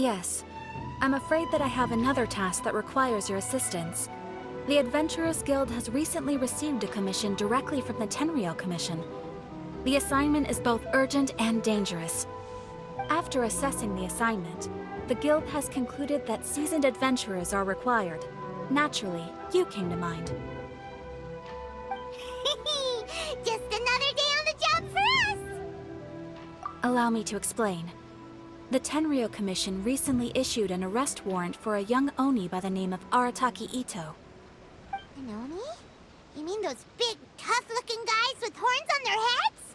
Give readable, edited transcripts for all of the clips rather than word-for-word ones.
Yes. I'm afraid that I have another task that requires your assistance. The Adventurers Guild has recently received a commission directly from the Tenryou Commission. The assignment is both urgent and dangerous. After assessing the assignment, the Guild has concluded that seasoned adventurers are required. Naturally, you came to mind. Just another day on the job for us! Allow me to explain. The Tenryou Commission recently issued an arrest warrant for a young Oni by the name of Arataki Itto. An Oni? You mean those big, tough-looking guys with horns on their heads?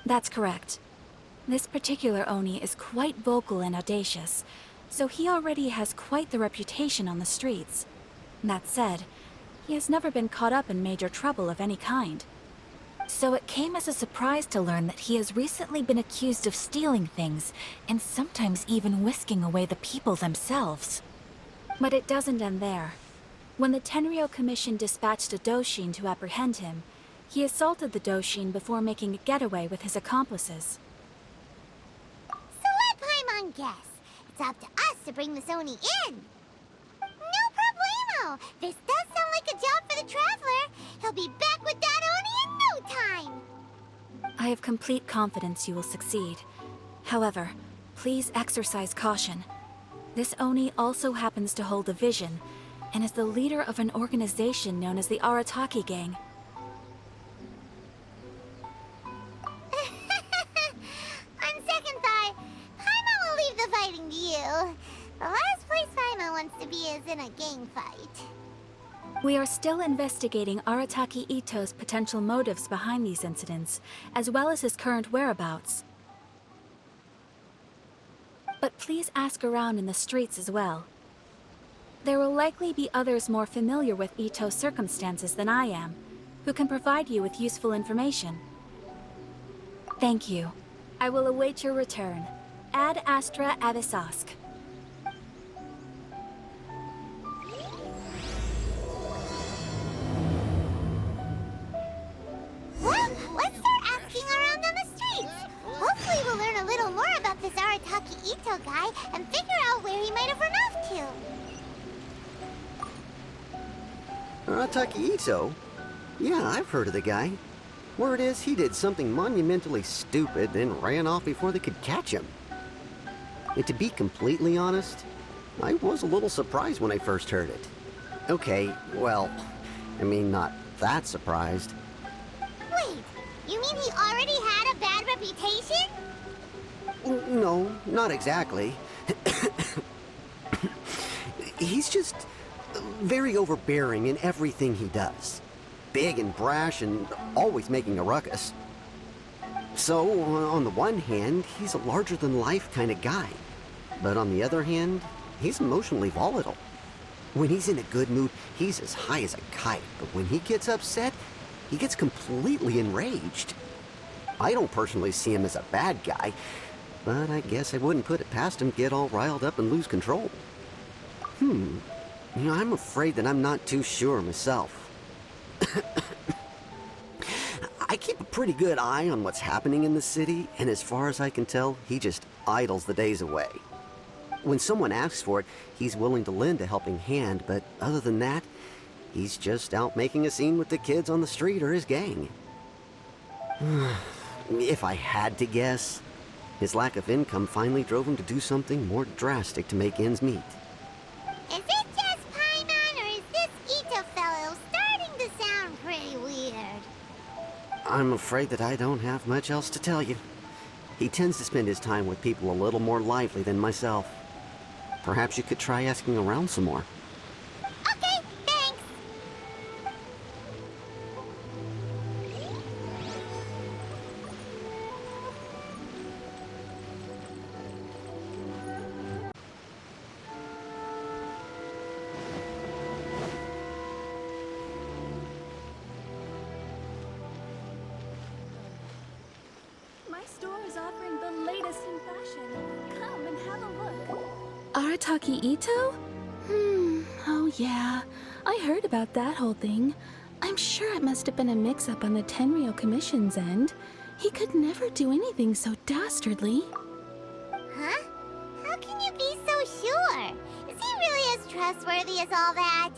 That's correct. This particular Oni is quite vocal and audacious, so he already has quite the reputation on the streets. That said, he has never been caught up in major trouble of any kind. So it came as a surprise to learn that he has recently been accused of stealing things, and sometimes even whisking away the people themselves. But it doesn't end there. When the Tenryou Commission dispatched a Doshin to apprehend him, he assaulted the Doshin before making a getaway with his accomplices. So let Paimon guess. It's up to us to bring this Oni in. No problemo! This does sound like a job for the Traveler. He'll be back with that Oni in no time! I have complete confidence you will succeed. However, please exercise caution. This Oni also happens to hold a vision, and is the leader of an organization known as the Arataki Gang. On second thought, Paimon will leave the fighting to you. The last place Paimon wants to be is in a gang fight. We are still investigating Arataki Itto's potential motives behind these incidents, as well as his current whereabouts. But please ask around in the streets as well. There will likely be others more familiar with Itto's circumstances than I am, who can provide you with useful information. Thank you. I will await your return. Ad Astra Avisask. Well, let's start asking around on the streets. Hopefully we'll learn a little more about this Arataki Itto guy and figure out where he might have run off to. Arataki Itto? Yeah, I've heard of the guy. Word is he did something monumentally stupid and ran off before they could catch him. And to be completely honest, I was a little surprised when I first heard it. Okay, well, I mean, not that surprised. Wait, you mean he already had a bad reputation? No, not exactly. He's just very overbearing in everything he does. Big and brash and always making a ruckus. So, on the one hand, he's a larger-than-life kind of guy. But on the other hand, he's emotionally volatile. When he's in a good mood, he's as high as a kite. But when he gets upset, he gets completely enraged. I don't personally see him as a bad guy, but I guess I wouldn't put it past him to get all riled up and lose control. You know, I'm afraid that I'm not too sure myself. I keep a pretty good eye on what's happening in the city, and as far as I can tell, he just idles the days away. When someone asks for it, he's willing to lend a helping hand, but other than that, he's just out making a scene with the kids on the street or his gang. If I had to guess, his lack of income finally drove him to do something more drastic to make ends meet. Is it just Paimon, or is this Itto fellow starting to sound pretty weird? I'm afraid that I don't have much else to tell you. He tends to spend his time with people a little more lively than myself. Perhaps you could try asking around some more. Okay, thanks. My store is offering the latest in fashion. Come and have a look. Arataki Itto? Oh yeah. I heard about that whole thing. I'm sure it must have been a mix-up on the Tenryou Commission's end. He could never do anything so dastardly. Huh? How can you be so sure? Is he really as trustworthy as all that?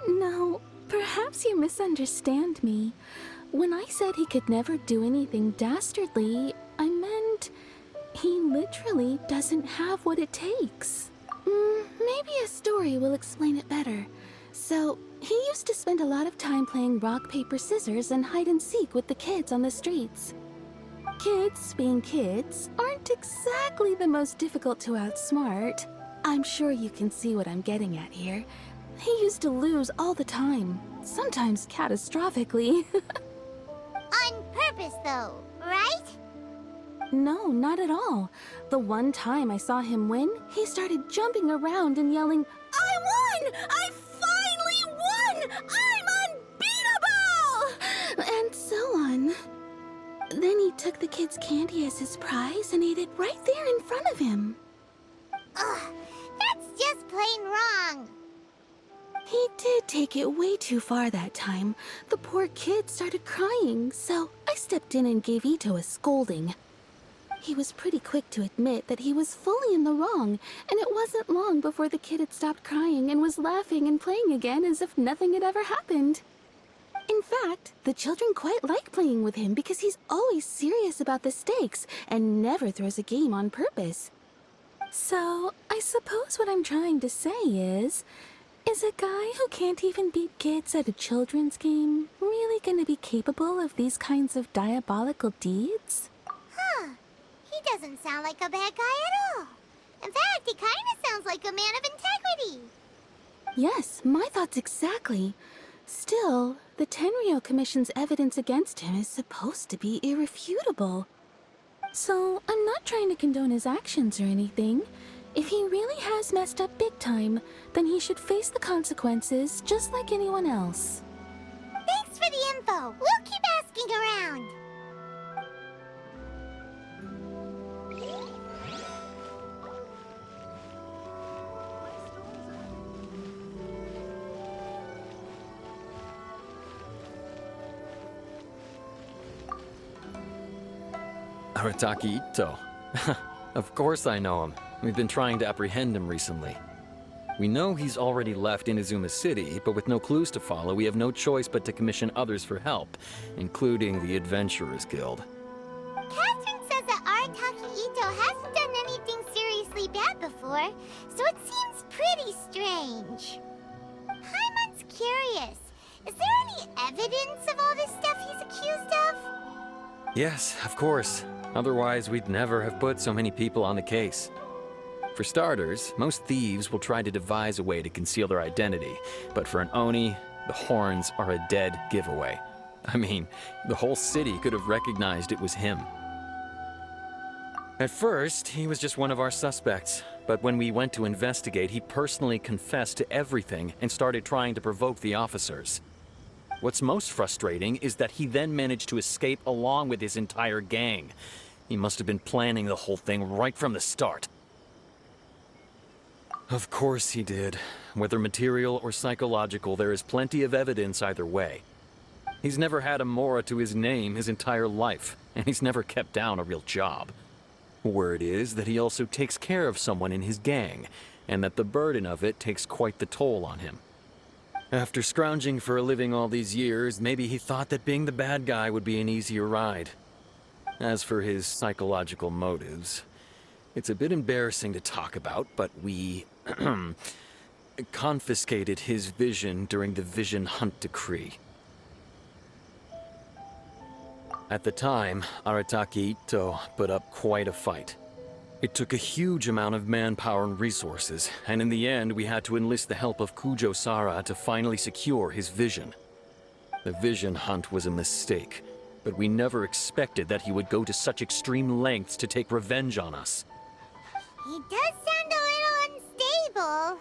No, perhaps you misunderstand me. When I said he could never do anything dastardly, I meant he literally doesn't have what it takes. Maybe a story will explain it better. So, he used to spend a lot of time playing rock, paper, scissors and hide and seek with the kids on the streets. Kids, being kids, aren't exactly the most difficult to outsmart. I'm sure you can see what I'm getting at here. He used to lose all the time, sometimes catastrophically. On purpose, though, right? No, not at all. The one time I saw him win, he started jumping around and yelling, "I won! I finally won! I'm unbeatable!" And so on. Then he took the kid's candy as his prize and ate it right there in front of him. Ugh, that's just plain wrong. He did take it way too far that time. The poor kid started crying, so I stepped in and gave Itto a scolding. He was pretty quick to admit that he was fully in the wrong, and it wasn't long before the kid had stopped crying and was laughing and playing again as if nothing had ever happened. In fact, the children quite like playing with him because he's always serious about the stakes and never throws a game on purpose. So, I suppose what I'm trying to say is a guy who can't even beat kids at a children's game really gonna be capable of these kinds of diabolical deeds? Huh. He doesn't sound like a bad guy at all. In fact, he kind of sounds like a man of integrity. Yes, my thoughts exactly. Still, the Tenryou Commission's evidence against him is supposed to be irrefutable. So, I'm not trying to condone his actions or anything. If he really has messed up big time, then he should face the consequences just like anyone else. Thanks for the info. We'll keep asking around. Arataki Itto. Of course I know him. We've been trying to apprehend him recently. We know he's already left Inazuma City, but with no clues to follow, we have no choice but to commission others for help, including the Adventurers Guild. Catherine says that Arataki Itto hasn't done anything seriously bad before, so it seems pretty strange. Paimon's curious. Is there any evidence of all this stuff he's accused of? Yes, of course. Otherwise, we'd never have put so many people on the case. For starters, most thieves will try to devise a way to conceal their identity, but for an Oni, the horns are a dead giveaway. I mean, the whole city could have recognized it was him. At first, he was just one of our suspects, but when we went to investigate, he personally confessed to everything and started trying to provoke the officers. What's most frustrating is that he then managed to escape along with his entire gang. He must have been planning the whole thing right from the start. Of course he did. Whether material or psychological, there is plenty of evidence either way. He's never had a Mora to his name his entire life, and he's never kept down a real job. Word is that he also takes care of someone in his gang, and that the burden of it takes quite the toll on him. After scrounging for a living all these years, maybe he thought that being the bad guy would be an easier ride. As for his psychological motives, it's a bit embarrassing to talk about, but we confiscated his vision during the Vision Hunt Decree. At the time, Arataki Itto put up quite a fight. It took a huge amount of manpower and resources, and in the end we had to enlist the help of Kujo-Sara to finally secure his vision. The Vision Hunt was a mistake, but we never expected that he would go to such extreme lengths to take revenge on us. He does sound a little unstable,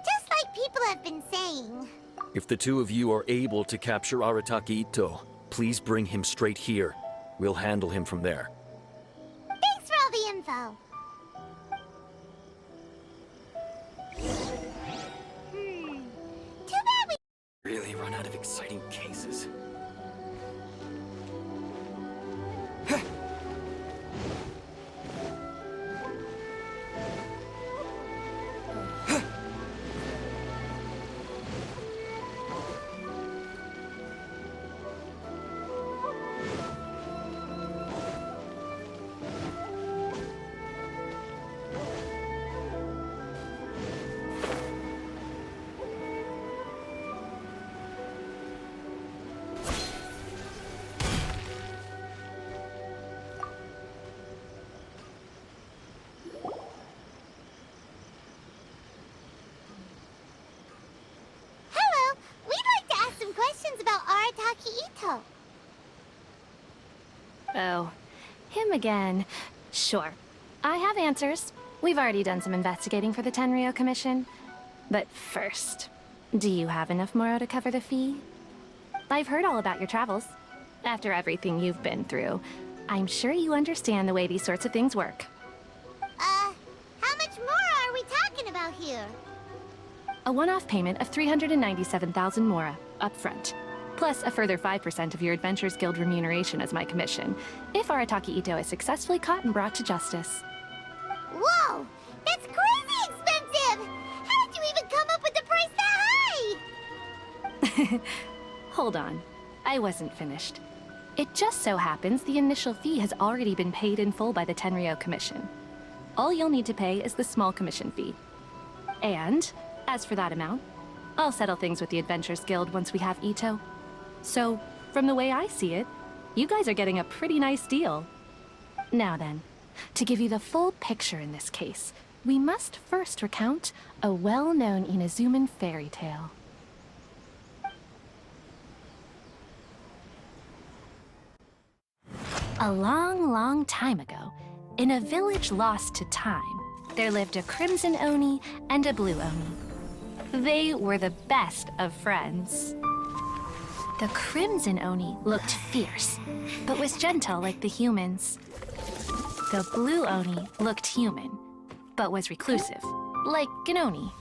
just like people have been saying. If the two of you are able to capture Arataki Itto, please bring him straight here. We'll handle him from there. Thanks for all the info. Too bad we Really run out of exciting cases. Itto. Oh, him again. Sure. I have answers. We've already done some investigating for the Tenryo Commission. But first, do you have enough Moro to cover the fee? I've heard all about your travels. After everything you've been through, I'm sure you understand the way these sorts of things work. How much more are we talking about here? A one-off payment of 397,000 Mora, up front. Plus a further 5% of your Adventures Guild remuneration as my commission, if Arataki Itto is successfully caught and brought to justice. Whoa! That's crazy expensive! How did you even come up with the price that high? Hold on. I wasn't finished. It just so happens the initial fee has already been paid in full by the Tenryo Commission. All you'll need to pay is the small commission fee. And, as for that amount, I'll settle things with the Adventures Guild once we have Itto. So, from the way I see it, you guys are getting a pretty nice deal. Now then, to give you the full picture in this case, we must first recount a well-known Inazuman fairy tale. A long, long time ago, in a village lost to time, there lived a Crimson Oni and a Blue Oni. They were the best of friends. The Crimson Oni looked fierce, but was gentle like the humans. The Blue Oni looked human, but was reclusive, like an Oni.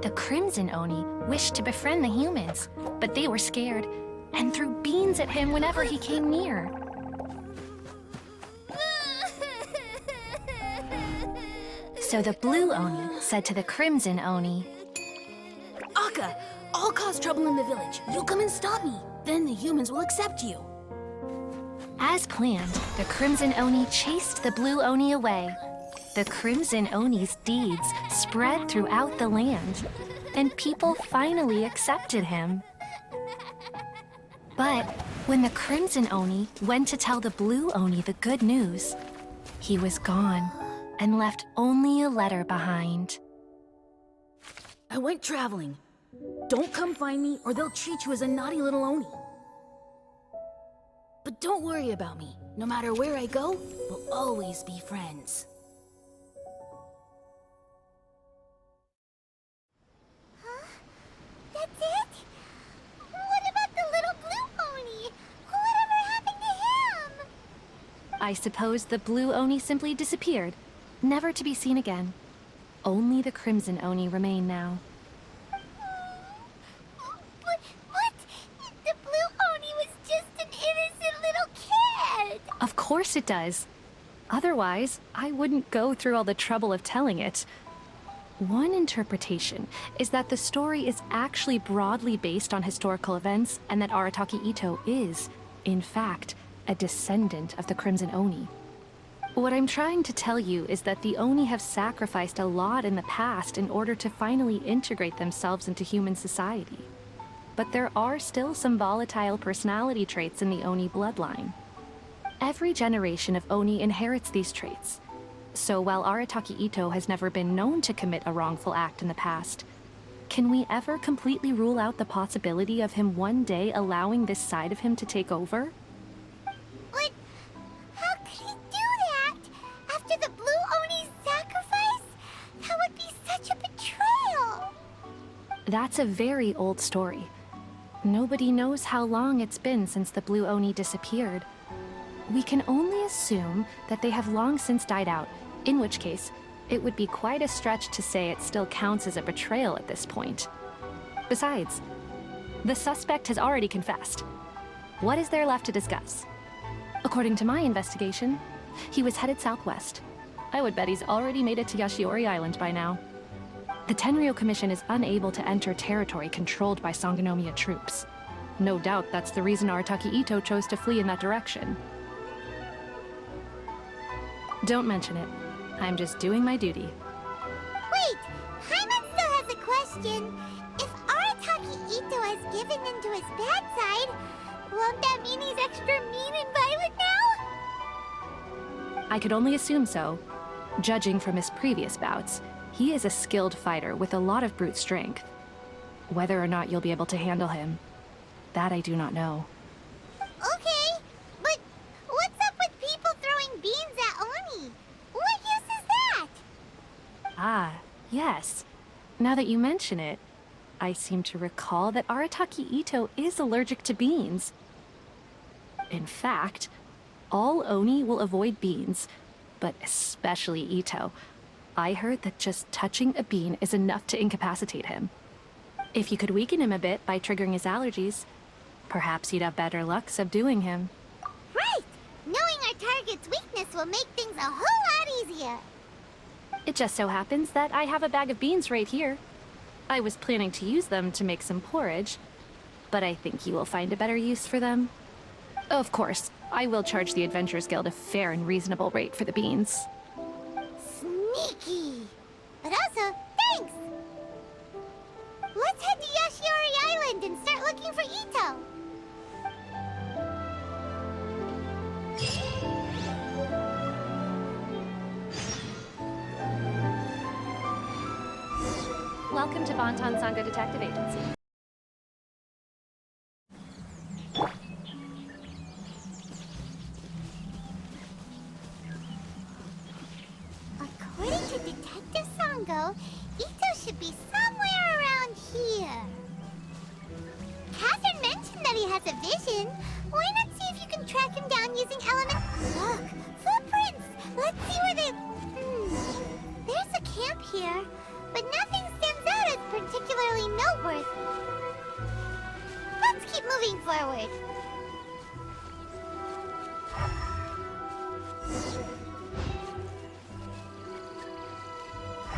The Crimson Oni wished to befriend the humans, but they were scared and threw beans at him whenever he came near. So the Blue Oni said to the Crimson Oni, Akka, I'll cause trouble in the village. You come and stop me. Then the humans will accept you. as planned, the Crimson Oni chased the Blue Oni away. The Crimson Oni's deeds spread throughout the land, and people finally accepted him. But when the Crimson Oni went to tell the Blue Oni the good news, he was gone and left only a letter behind. I went traveling. Don't come find me or they'll treat you as a naughty little Oni. But don't worry about me. No matter where I go, we'll always be friends. Huh? That's it? What about the little Blue Oni? Whatever happened to him? I suppose the Blue Oni simply disappeared, never to be seen again. Only the Crimson Oni remain now. But the Blue Oni was just an innocent little kid. Of course it does. Otherwise, I wouldn't go through all the trouble of telling it. One interpretation is that the story is actually broadly based on historical events and that Arataki Itto is, in fact, a descendant of the Crimson Oni. What I'm trying to tell you is that the Oni have sacrificed a lot in the past in order to finally integrate themselves into human society. But there are still some volatile personality traits in the Oni bloodline. Every generation of Oni inherits these traits. So while Arataki Itto has never been known to commit a wrongful act in the past, can we ever completely rule out the possibility of him one day allowing this side of him to take over? But how could he do that? After the Blue Oni's sacrifice? That would be such a betrayal. That's a very old story. Nobody knows how long it's been since the Blue Oni disappeared. We can only assume that they have long since died out, in which case, it would be quite a stretch to say it still counts as a betrayal at this point. Besides, the suspect has already confessed. What is there left to discuss? According to my investigation, he was headed southwest. I would bet he's already made it to Yashiori Island by now. The Tenryo Commission is unable to enter territory controlled by Sangonomiya troops. No doubt that's the reason Arataki Itto chose to flee in that direction. Don't mention it. I'm just doing my duty. Wait, Hyman still has a question. If Arataki Itto has given in to his bad side, won't that mean he's extra mean and violent now? I could only assume so. Judging from his previous bouts, he is a skilled fighter with a lot of brute strength. Whether or not you'll be able to handle him, that I do not know. Okay, but what's up with people throwing beans at Oni? What use is that? Ah, yes. Now that you mention it, I seem to recall that Arataki Itto is allergic to beans. In fact, all Oni will avoid beans, but especially Itto. I heard that just touching a bean is enough to incapacitate him. If you could weaken him a bit by triggering his allergies, perhaps you'd have better luck subduing him. Right! Knowing our target's weakness will make things a whole lot easier. It just so happens that I have a bag of beans right here. I was planning to use them to make some porridge, but I think you will find a better use for them. Of course, I will charge the Adventurers Guild a fair and reasonable rate for the beans. Sneaky! But also, thanks! Let's head to Yashiori Island and start looking for Itto. Welcome to Bonton Sango Detective Agency. According to Detective Sango, Itto should be somewhere around here. Catherine mentioned that he has a vision. Why not see if you can track him down using element... Look! Footprints! Let's see where they... There's a camp here, but nothing stands out as particularly noteworthy. Let's keep moving forward.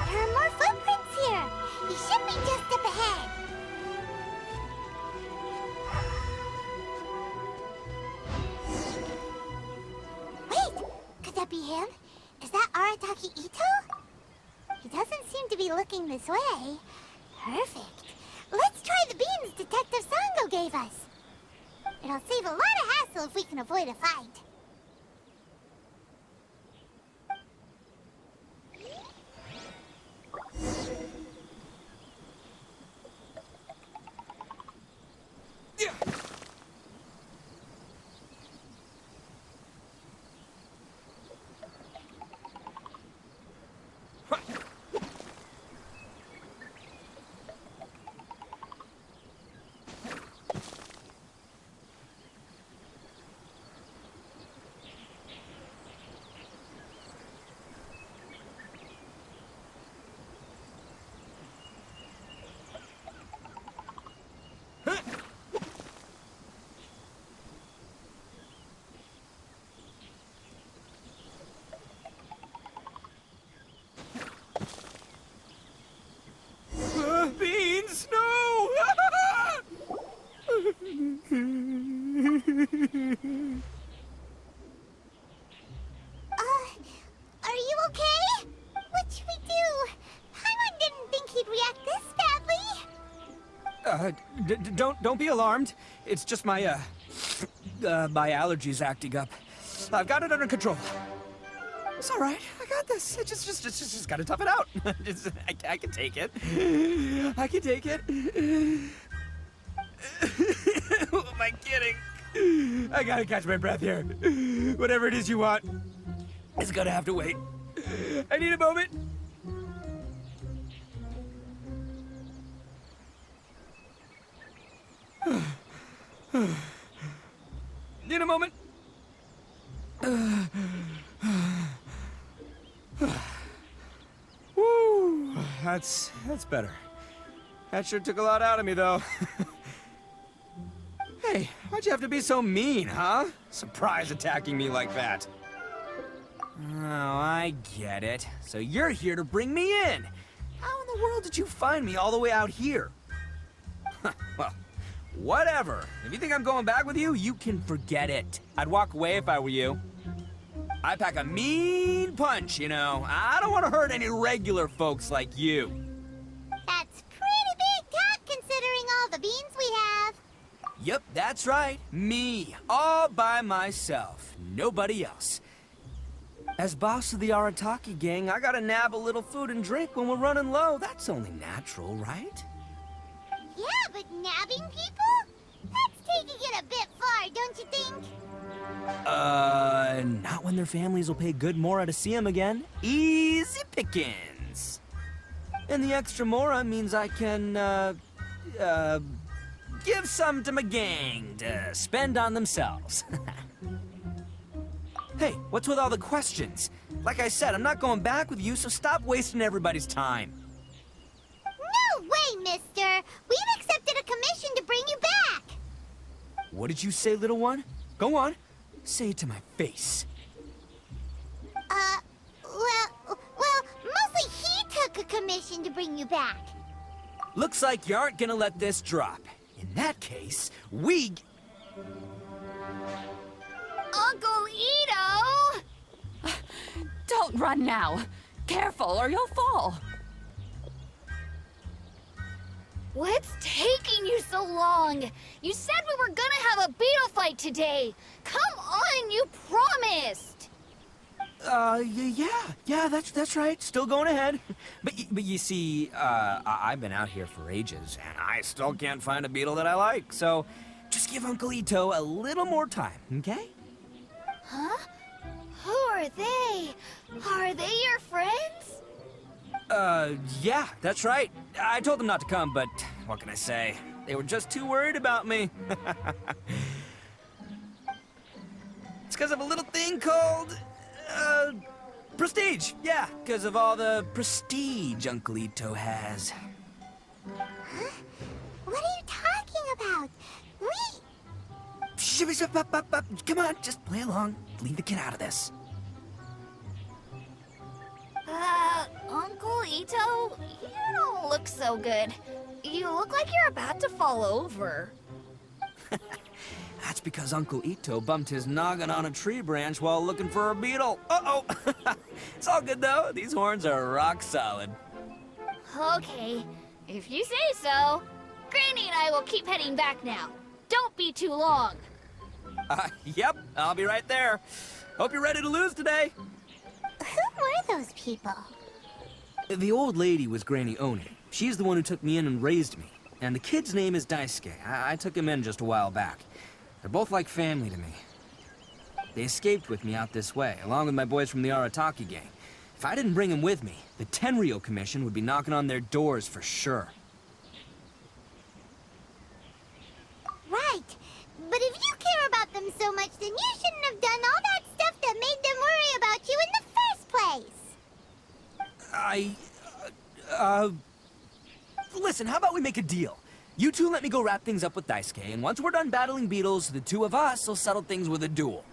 There are more footprints here. He should be just up ahead. Wait, could that be him? Is that Arataki Itto? He doesn't seem to be looking this way. Perfect. Let's try the beans Detective Sango gave us. It'll save a lot of hassle if we can avoid a fight. Beans, no! Are you okay? What should we do? Paimon didn't think he'd react this badly. Don't be alarmed. It's just my my allergies acting up. I've got it under control. It's all right. I got this. Just gotta tough it out. I can take it. I can take it. Who am I kidding? I gotta catch my breath here. Whatever it is you want, it's gonna have to wait. I need a moment. Need a moment. Woo, that's better. That sure took a lot out of me, though. Hey, why'd you have to be so mean, huh? Surprise attacking me like that. Oh, I get it. So you're here to bring me in. How in the world did you find me all the way out here? Well, whatever. If you think I'm going back with you, you can forget it. I'd walk away if I were you. I pack a mean punch, you know. I don't want to hurt any regular folks like you. That's pretty big talk considering all the beans we have. Yep, that's right. Me. All by myself. Nobody else. As boss of the Arataki gang, I gotta nab a little food and drink when we're running low. That's only natural, right? Yeah, but nabbing people? That's taking it a bit far, don't you think? Not when their families will pay good mora to see them again. Easy pickings. And the extra mora means I can, give some to my gang to spend on themselves. Hey, what's with all the questions? Like I said, I'm not going back with you, so stop wasting everybody's time. No way, mister! We've accepted a commission to bring you back! What did you say, little one? Go on. Say it to my face. Well, mostly he took a commission to bring you back. Looks like you aren't gonna let this drop. In that case, we... Uncle Itto! Don't run now. Careful or you'll fall. What's taking you so long? You said we were gonna have a beetle fight today. Come on, you promised. Yeah, that's right. Still going ahead. But you see, I've been out here for ages, and I still can't find a beetle that I like. So, just give Uncle Itto a little more time, okay? Huh? Who are they? Are they your friends? Yeah, that's right. I told them not to come, but what can I say? They were just too worried about me. It's because of a little thing called, prestige. Yeah, because of all the prestige Uncle Itto has. Huh? What are you talking about? Come on, just play along. Leave the kid out of this. Uncle Itto, you don't look so good. You look like you're about to fall over. That's because Uncle Itto bumped his noggin on a tree branch while looking for a beetle. Uh-oh! It's all good, though. These horns are rock solid. Okay, if you say so. Granny and I will keep heading back now. Don't be too long. Yep, I'll be right there. Hope you're ready to lose today. Who were those people? The old lady was Granny Oni. She's the one who took me in and raised me. And the kid's name is Daisuke. I took him in just a while back. They're both like family to me. They escaped with me out this way, along with my boys from the Arataki gang. If I didn't bring them with me, the Tenryou Commission would be knocking on their doors for sure. Right. But if you care about them so much, then you shouldn't have done all that stuff that made them worry about you in the first place. Listen, how about we make a deal? You two let me go wrap things up with Daisuke, and once we're done battling beetles, the two of us will settle things with a duel.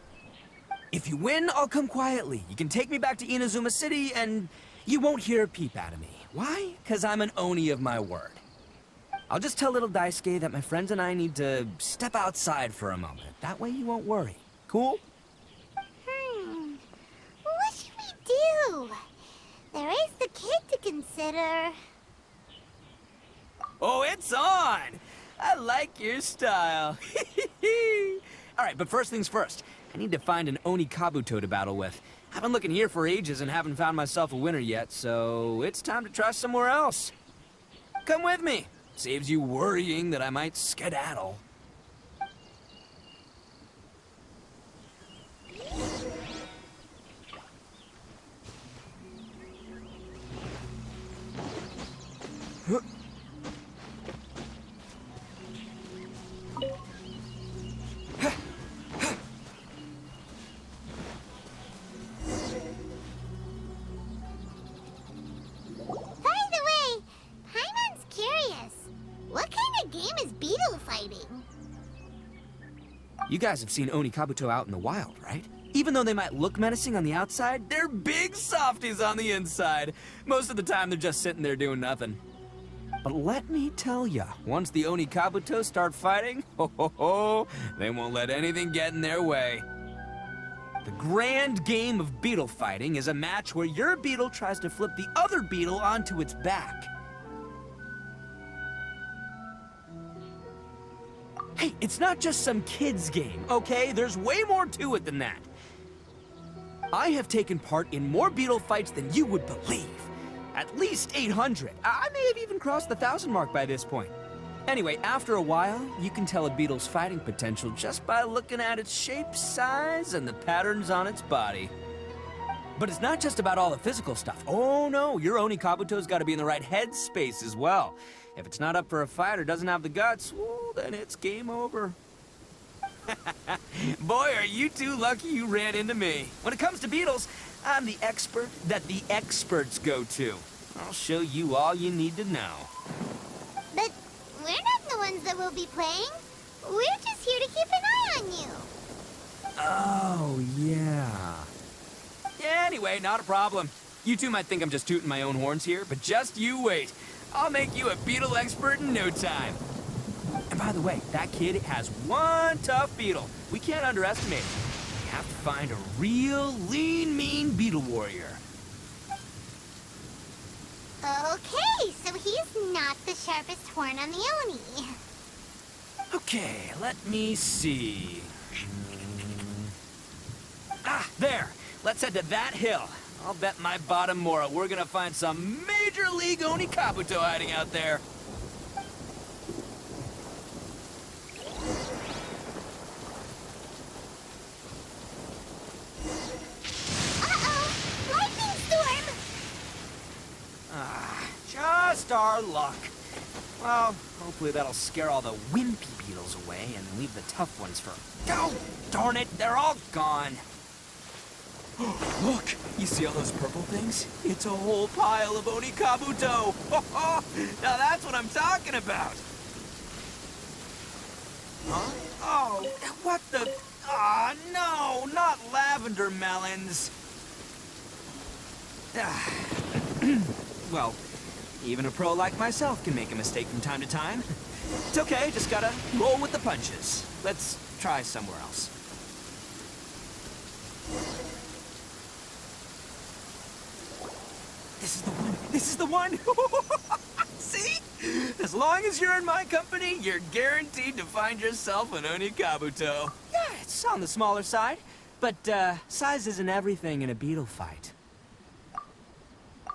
If you win, I'll come quietly. You can take me back to Inazuma City, and you won't hear a peep out of me. Why? Because I'm an Oni of my word. I'll just tell little Daisuke that my friends and I need to step outside for a moment. That way you won't worry. Cool? What should we do? There is the kid to consider. Oh, it's on! I like your style. All right, but first things first. I need to find an Oni Kabuto to battle with. I've been looking here for ages and haven't found myself a winner yet, so it's time to try somewhere else. Come with me. Saves you worrying that I might skedaddle. You guys have seen Oni Kabuto out in the wild, right? Even though they might look menacing on the outside, they're big softies on the inside. Most of the time, they're just sitting there doing nothing. But let me tell ya, once the Oni Kabuto start fighting, they won't let anything get in their way. The grand game of beetle fighting is a match where your beetle tries to flip the other beetle onto its back. Hey, it's not just some kid's game, okay? There's way more to it than that. I have taken part in more beetle fights than you would believe. At least 800. I may have even crossed the 1,000 mark by this point. Anyway, after a while, you can tell a beetle's fighting potential just by looking at its shape, size, and the patterns on its body. But it's not just about all the physical stuff. Oh no, your Oni Kabuto's gotta be in the right headspace as well. If it's not up for a fight or doesn't have the guts, well, then it's game over. Boy, are you two lucky you ran into me. When it comes to beetles, I'm the expert that the experts go to. I'll show you all you need to know. But we're not the ones that will be playing. We're just here to keep an eye on you. Oh, yeah. Yeah, anyway, not a problem. You two might think I'm just tooting my own horns here, but just you wait. I'll make you a beetle expert in no time. And by the way, that kid has one tough beetle. We can't underestimate it. We have to find a real lean, mean beetle warrior. Okay, so he's not the sharpest horn on the Oni. Okay, let me see. Ah, there. Let's head to that hill. I'll bet my bottom Mora we're gonna find some major league Oni Kabuto hiding out there. Uh-oh! Lightning storm! Ah, just our luck. Well, hopefully that'll scare all the wimpy beetles away and leave the tough ones for... Oh, darn it, they're all gone. Look, you see all those purple things? It's a whole pile of Oni Kabuto. Now that's what I'm talking about. Huh? Oh, what the... Ah, no, not lavender melons. Well, even a pro like myself can make a mistake from time to time. It's okay, just gotta roll with the punches. Let's try somewhere else. This is the one! This is the one! See? As long as you're in my company, you're guaranteed to find yourself an Oni Kabuto. Yeah, it's on the smaller side, but size isn't everything in a beetle fight.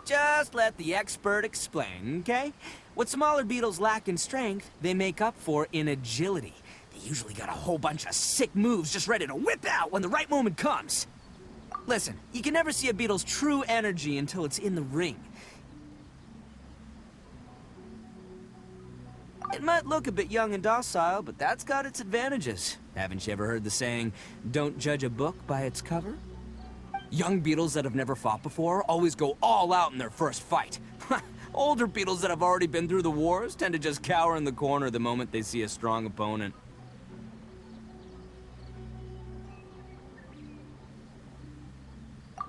Just let the expert explain, okay? What smaller beetles lack in strength, they make up for in agility. They usually got a whole bunch of sick moves just ready to whip out when the right moment comes. Listen, you can never see a beetle's true energy until it's in the ring. It might look a bit young and docile, but that's got its advantages. Haven't you ever heard the saying, don't judge a book by its cover? Young beetles that have never fought before always go all out in their first fight. Older beetles that have already been through the wars tend to just cower in the corner the moment they see a strong opponent.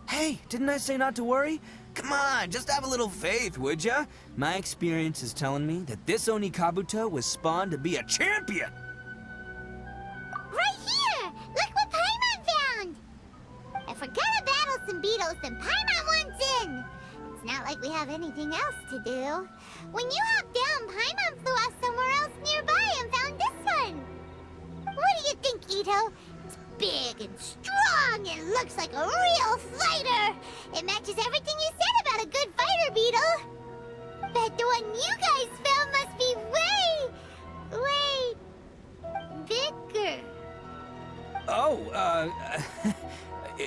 Hey, didn't I say not to worry? Come on, just have a little faith, would ya? My experience is telling me that this Oni Kabuto was spawned to be a champion! Right here! Look what Paimon found! If we're gonna battle some beetles, then Paimon wants in! It's not like we have anything else to do. When you hopped down, Paimon flew off somewhere else nearby and found this one! What do you think, Itto? It's big and strong and looks like a real fighter! It matches everything you said about a good fighter beetle! Bet the one you guys found must be way bigger. Oh,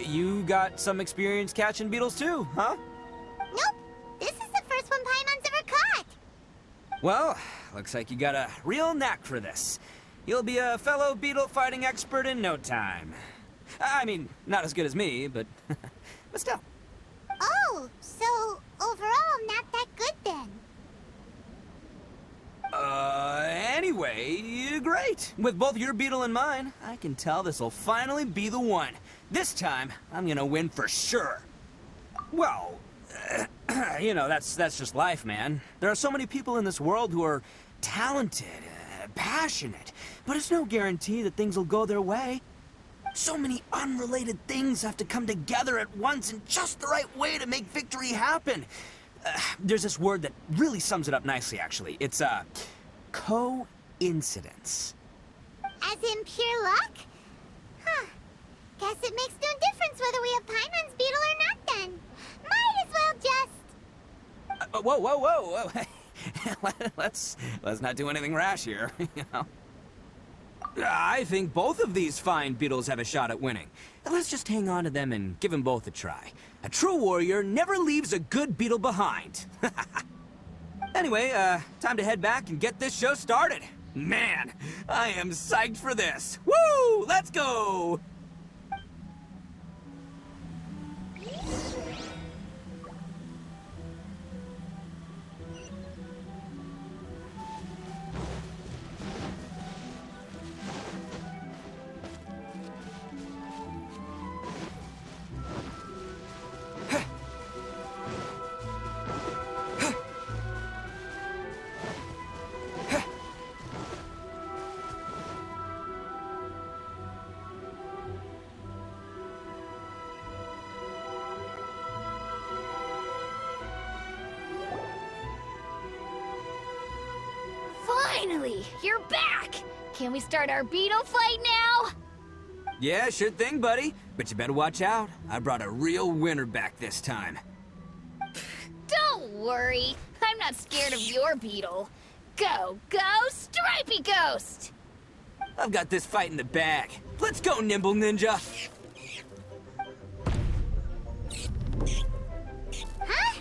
you got some experience catching beetles too, huh? Nope. This is the first one Paimon's ever caught. Well, looks like you got a real knack for this. You'll be a fellow beetle fighting expert in no time. I mean, not as good as me, but still. Oh, so overall not that good then. Anyway, great. With both your beetle and mine, I can tell this'll finally be the one. This time, I'm gonna win for sure. Well, you know, that's just life, man. There are so many people in this world who are talented, passionate, but it's no guarantee that things will go their way. So many unrelated things have to come together at once in just the right way to make victory happen. There's this word that really sums it up nicely, actually. It's, coincidence. As in pure luck? Huh. Guess it makes no difference whether we have Paimon's beetle or not then. Might as well just... Whoa. let's not do anything rash here, you know? I think both of these fine beetles have a shot at winning. Let's just hang on to them and give them both a try. A true warrior never leaves a good beetle behind. Anyway, time to head back and get this show started. Man, I am psyched for this. Woo! Let's go! Finally, you're back! Can we start our beetle fight now? Yeah, sure thing, buddy. But you better watch out. I brought a real winner back this time. Don't worry, I'm not scared of your beetle. Go, Stripey Ghost! I've got this fight in the bag. Let's go, Nimble Ninja! Huh?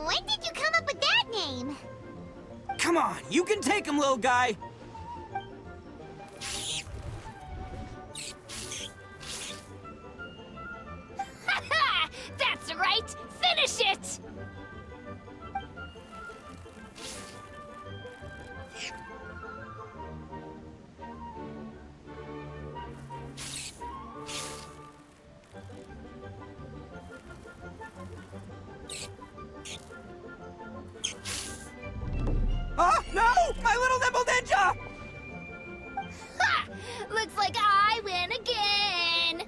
When did you come up with that name? Come on, you can take him, little guy! That's right! Finish it! Oh, no! My little Nimble Ninja! Ha! Looks like I win again!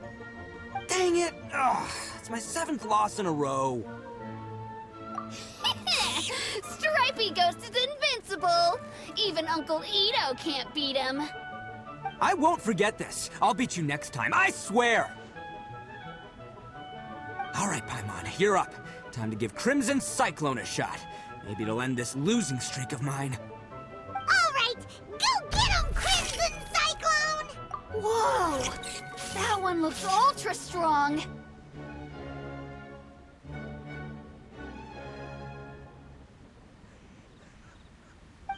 Dang it! Ugh, it's my 7th loss in a row. Stripey Ghost is invincible! Even Uncle Itto can't beat him. I won't forget this. I'll beat you next time, I swear! Alright, Paimon, you're up. Time to give Crimson Cyclone a shot. Maybe it'll end this losing streak of mine. All right, go get him, Crimson Cyclone! Whoa! That one looks ultra strong!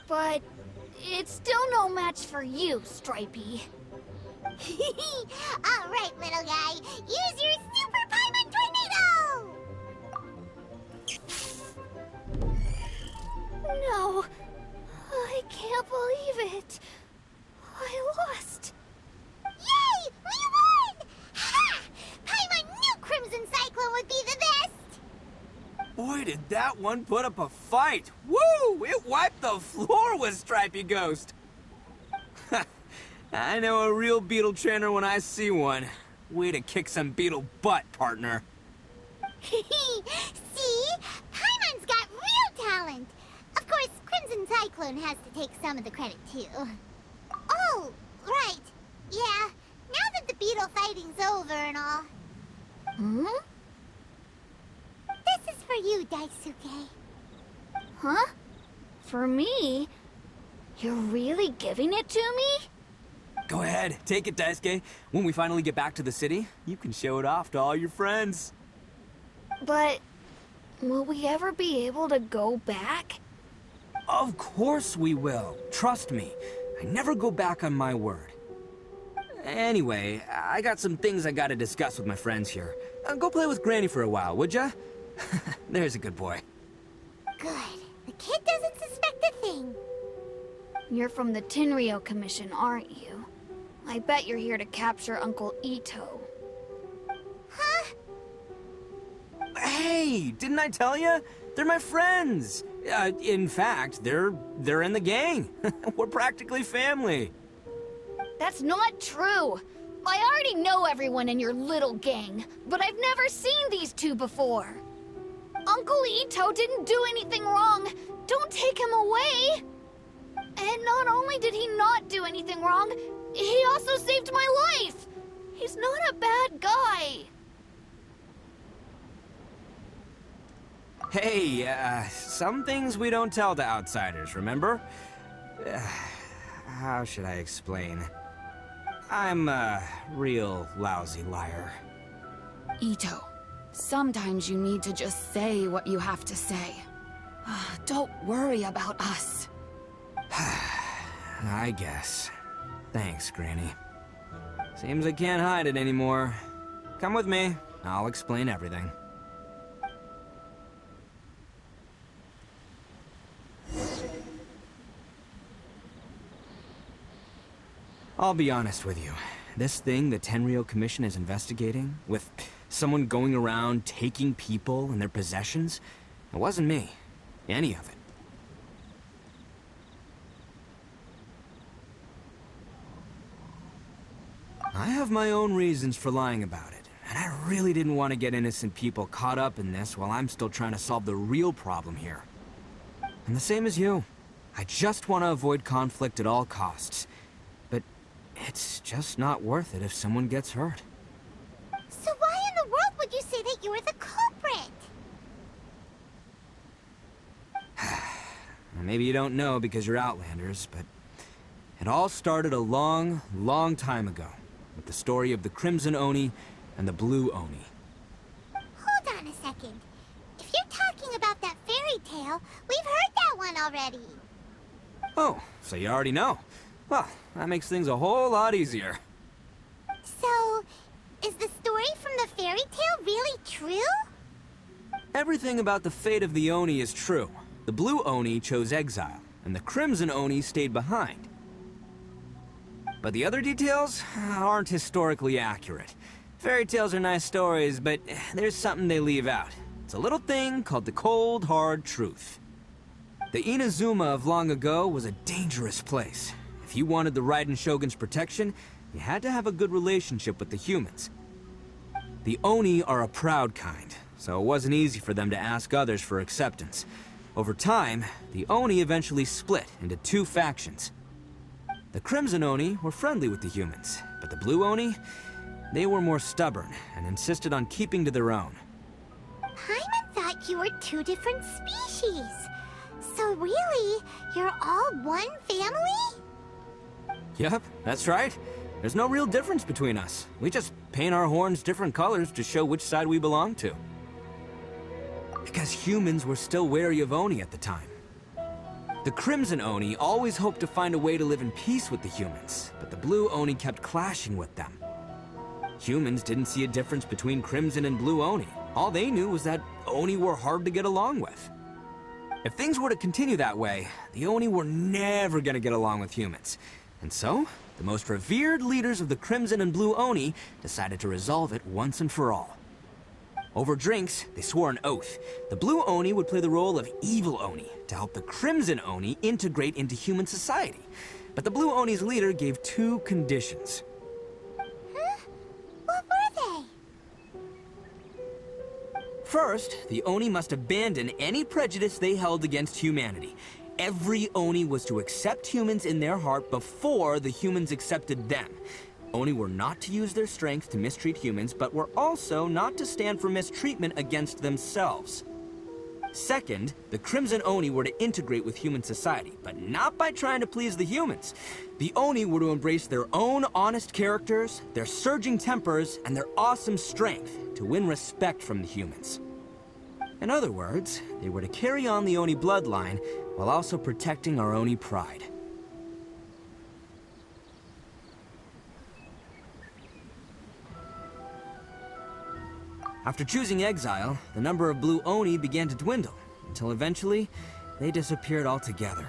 But it's still no match for you, Stripey. All right, little guy, use your Super Paimon Tornado! No, I can't believe it. I lost. Yay! We won! Ha! Paimon knew Crimson Cyclone would be the best! Boy, did that one put up a fight! Woo! It wiped the floor with Stripey Ghost! I know a real beetle trainer when I see one. Way to kick some beetle butt, partner. See? Paimon's got real talent! Of course, Crimson Cyclone has to take some of the credit, too. Oh, right. Yeah, now that the beetle fighting's over and all. Hmm? This is for you, Daisuke. Huh? For me? You're really giving it to me? Go ahead, take it, Daisuke. When we finally get back to the city, you can show it off to all your friends. But will we ever be able to go back? Of course we will. Trust me. I never go back on my word. Anyway, I got some things I gotta discuss with my friends here. Go play with Granny for a while, would ya? There's a good boy. Good. The kid doesn't suspect a thing. You're from the Tenryo Commission, aren't you? I bet you're here to capture Uncle Itto. Huh? Hey, didn't I tell you? They're my friends. In fact, they're in the gang. We're practically family. That's not true. I already know everyone in your little gang, but I've never seen these two before. Uncle Itto didn't do anything wrong. Don't take him away. And not only did he not do anything wrong, he also saved my life. He's not a bad guy. Hey, some things we don't tell to outsiders, remember? How should I explain? I'm a real lousy liar. Itto, sometimes you need to just say what you have to say. Don't worry about us. I guess. Thanks, Granny. Seems I can't hide it anymore. Come with me. I'll explain everything. I'll be honest with you. This thing the Tenryou Commission is investigating, with someone going around taking people and their possessions, it wasn't me. Any of it. I have my own reasons for lying about it, and I really didn't want to get innocent people caught up in this while I'm still trying to solve the real problem here. And the same as you. I just want to avoid conflict at all costs. But it's just not worth it if someone gets hurt. So why in the world would you say that you were the culprit? Maybe you don't know because you're Outlanders, but it all started a long, long time ago with the story of the Crimson Oni and the Blue Oni. Hold on a second. If you're talking about that fairy tale, we've heard that one already. Oh, so you already know. Well, that makes things a whole lot easier. So, is the story from the fairy tale really true? Everything about the fate of the Oni is true. The Blue Oni chose exile, and the Crimson Oni stayed behind. But the other details aren't historically accurate. Fairy tales are nice stories, but there's something they leave out. It's a little thing called the cold, hard truth. The Inazuma of long ago was a dangerous place. If you wanted the Raiden Shogun's protection, you had to have a good relationship with the humans. The Oni are a proud kind, so it wasn't easy for them to ask others for acceptance. Over time, the Oni eventually split into two factions. The Crimson Oni were friendly with the humans, but the Blue Oni, they were more stubborn and insisted on keeping to their own. Paimon thought you were two different species. So really, you're all one family? Yep, that's right. There's no real difference between us. We just paint our horns different colors to show which side we belong to. Because humans were still wary of Oni at the time. The Crimson Oni always hoped to find a way to live in peace with the humans, but the Blue Oni kept clashing with them. Humans didn't see a difference between Crimson and Blue Oni. All they knew was that Oni were hard to get along with. If things were to continue that way, the Oni were never gonna get along with humans. And so, the most revered leaders of the Crimson and Blue Oni decided to resolve it once and for all. Over drinks, they swore an oath. The Blue Oni would play the role of evil Oni to help the Crimson Oni integrate into human society. But the Blue Oni's leader gave two conditions. Huh? What were they? First, the Oni must abandon any prejudice they held against humanity. Every Oni was to accept humans in their heart before the humans accepted them. Oni were not to use their strength to mistreat humans, but were also not to stand for mistreatment against themselves. Second, the Crimson Oni were to integrate with human society, but not by trying to please the humans. The Oni were to embrace their own honest characters, their surging tempers, and their awesome strength to win respect from the humans. In other words, they were to carry on the Oni bloodline while also protecting our Oni pride. After choosing exile, the number of Blue Oni began to dwindle, until eventually, they disappeared altogether.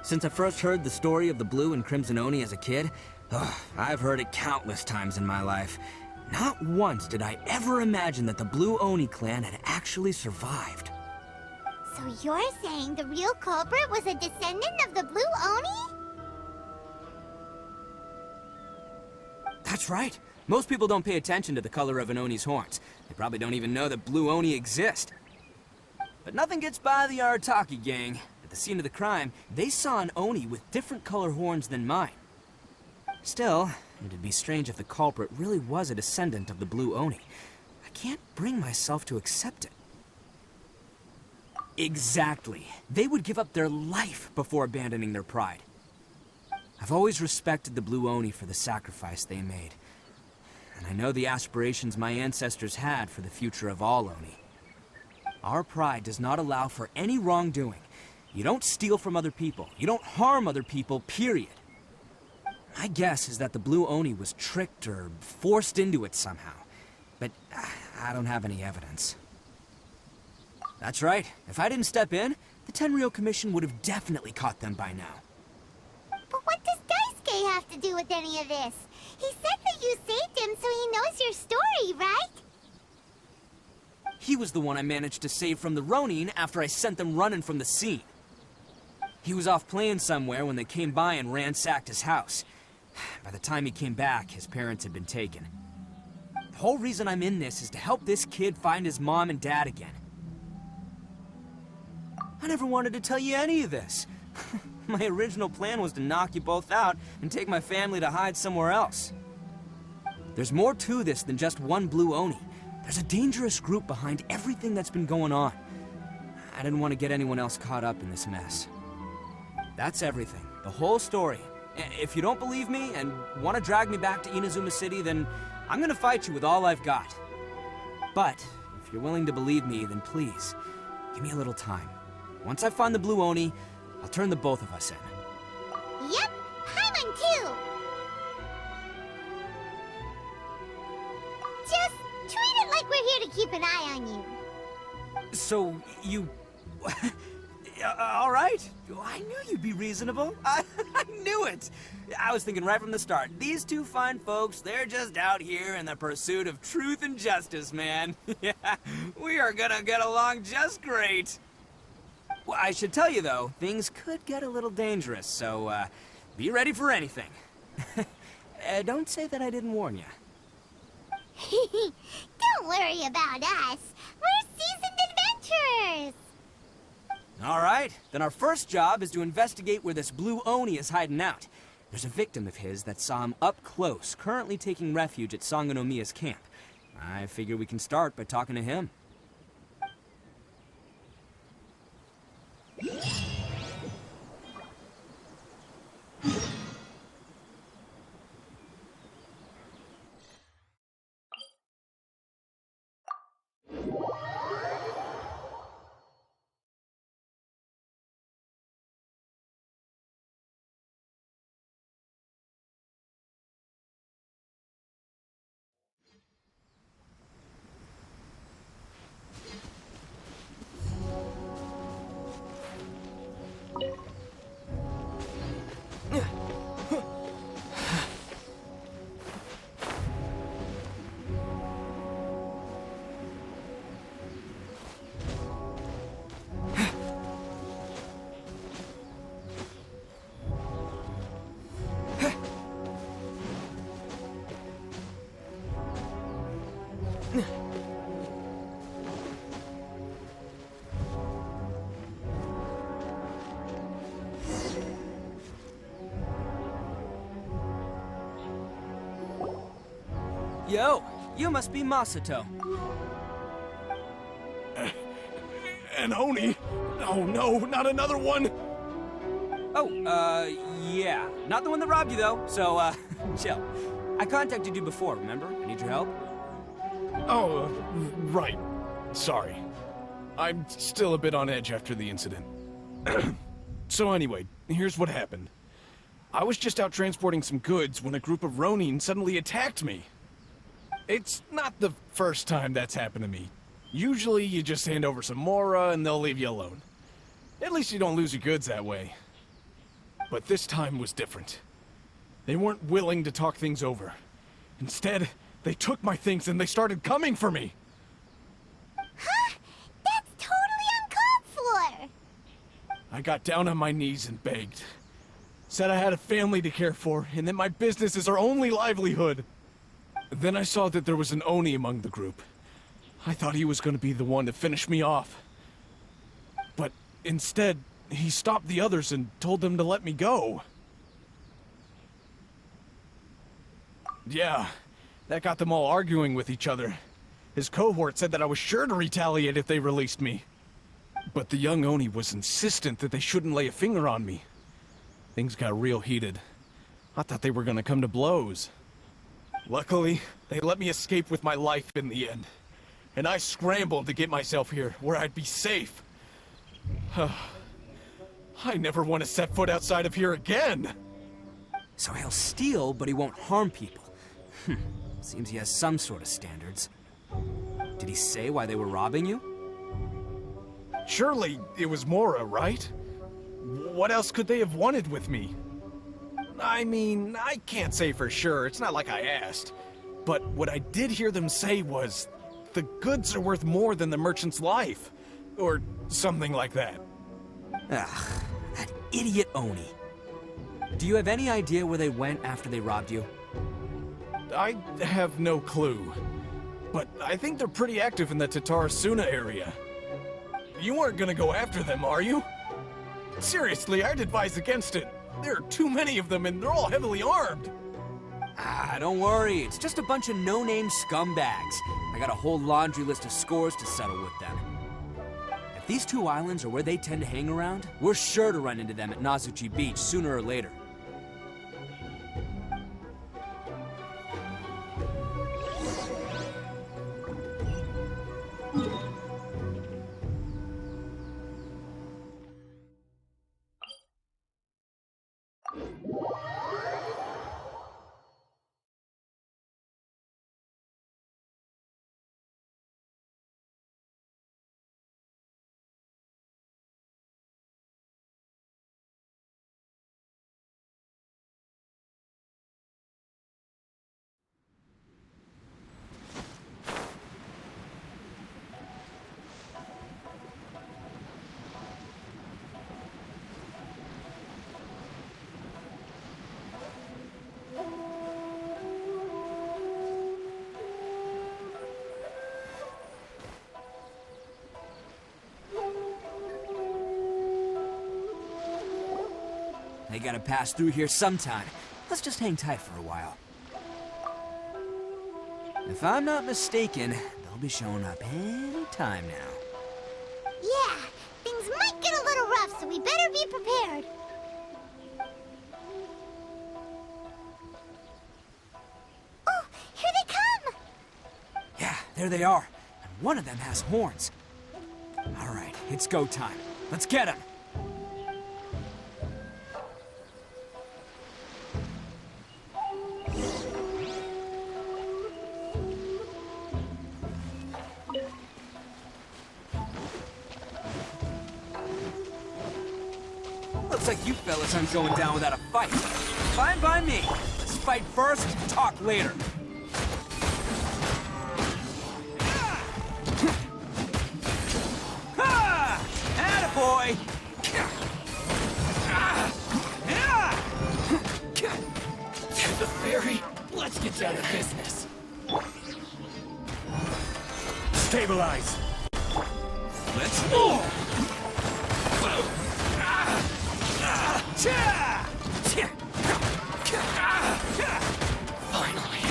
Since I first heard the story of the Blue and Crimson Oni as a kid, I've heard it countless times in my life. Not once did I ever imagine that the Blue Oni clan had actually survived. So you're saying the real culprit was a descendant of the Blue Oni? That's right. Most people don't pay attention to the color of an Oni's horns. They probably don't even know that Blue Oni exist. But nothing gets by the Arataki gang. At the scene of the crime, they saw an Oni with different color horns than mine. Still, it'd be strange if the culprit really was a descendant of the Blue Oni. I can't bring myself to accept it. Exactly. They would give up their life before abandoning their pride. I've always respected the Blue Oni for the sacrifice they made. And I know the aspirations my ancestors had for the future of all Oni. Our pride does not allow for any wrongdoing. You don't steal from other people. You don't harm other people, period. My guess is that the Blue Oni was tricked or forced into it somehow. But I don't have any evidence. That's right. If I didn't step in, the Tenryou Commission would have definitely caught them by now. But what does Daisuke have to do with any of this? He said that you saved him so he knows your story, right? He was the one I managed to save from the Ronin after I sent them running from the scene. He was off playing somewhere when they came by and ransacked his house. By the time he came back, his parents had been taken. The whole reason I'm in this is to help this kid find his mom and dad again. I never wanted to tell you any of this. My original plan was to knock you both out and take my family to hide somewhere else. There's more to this than just one Blue Oni. There's a dangerous group behind everything that's been going on. I didn't want to get anyone else caught up in this mess. That's everything. The whole story. If you don't believe me and want to drag me back to Inazuma City, then I'm gonna fight you with all I've got. But if you're willing to believe me, then please, give me a little time. Once I find the Blue Oni, I'll turn the both of us in. Yep, Paimon too! Just treat it like we're here to keep an eye on you. So, you... all right. I knew you'd be reasonable. I knew it. I was thinking right from the start. These two fine folks, they're just out here in the pursuit of truth and justice, man. Yeah, we are gonna get along just great. Well, I should tell you, though, things could get a little dangerous, so, be ready for anything. Don't say that I didn't warn you. Don't worry about us. We're seasoned adventurers. All right, then our first job is to investigate where this Blue Oni is hiding out. There's a victim of his that saw him up close, currently taking refuge at Sangonomiya's camp. I figure we can start by talking to him. Yo, you must be Masato. An Oni? Oh no, not another one! Oh, yeah. Not the one that robbed you, though, so, chill. I contacted you before, remember? I need your help. Oh, right. Sorry. I'm still a bit on edge after the incident. So anyway, here's what happened. I was just out transporting some goods when a group of Ronin suddenly attacked me. It's not the first time that's happened to me. Usually you just hand over some Mora and they'll leave you alone. At least you don't lose your goods that way. But this time was different. They weren't willing to talk things over. Instead, they took my things and they started coming for me. Huh? That's totally uncalled for! I got down on my knees and begged. Said I had a family to care for and that my business is our only livelihood. Then I saw that there was an Oni among the group. I thought he was going to be the one to finish me off. But instead, he stopped the others and told them to let me go. Yeah, that got them all arguing with each other. His cohort said that I was sure to retaliate if they released me. But the young Oni was insistent that they shouldn't lay a finger on me. Things got real heated. I thought they were gonna come to blows. Luckily, they let me escape with my life in the end. And I scrambled to get myself here, where I'd be safe. I never want to set foot outside of here again! So he'll steal, but he won't harm people. Seems he has some sort of standards. Did he say why they were robbing you? Surely it was Mora, right? What else could they have wanted with me? I mean, I can't say for sure, it's not like I asked. But what I did hear them say was, the goods are worth more than the merchant's life. Or something like that. Ugh, that idiot Oni. Do you have any idea where they went after they robbed you? I have no clue. But I think they're pretty active in the Tatarasuna area. You aren't gonna go after them, are you? Seriously, I'd advise against it. There are too many of them and they're all heavily armed. Don't worry. It's just a bunch of no-name scumbags. I got a whole laundry list of scores to settle with them. If these two islands are where they tend to hang around, we're sure to run into them at Nazuchi Beach sooner or later. They gotta pass through here sometime. Let's just hang tight for a while. If I'm not mistaken, they'll be showing up any time now. Yeah, things might get a little rough, so we better be prepared. Oh, here they come! Yeah, there they are. And one of them has horns. All right, it's go time. Let's get him! Looks like you fellas aren't going down without a fight. Fine by me. Let's fight first, talk later. Attaboy! To the ferry. Let's get down to business. Stabilize. Let's move. Finally,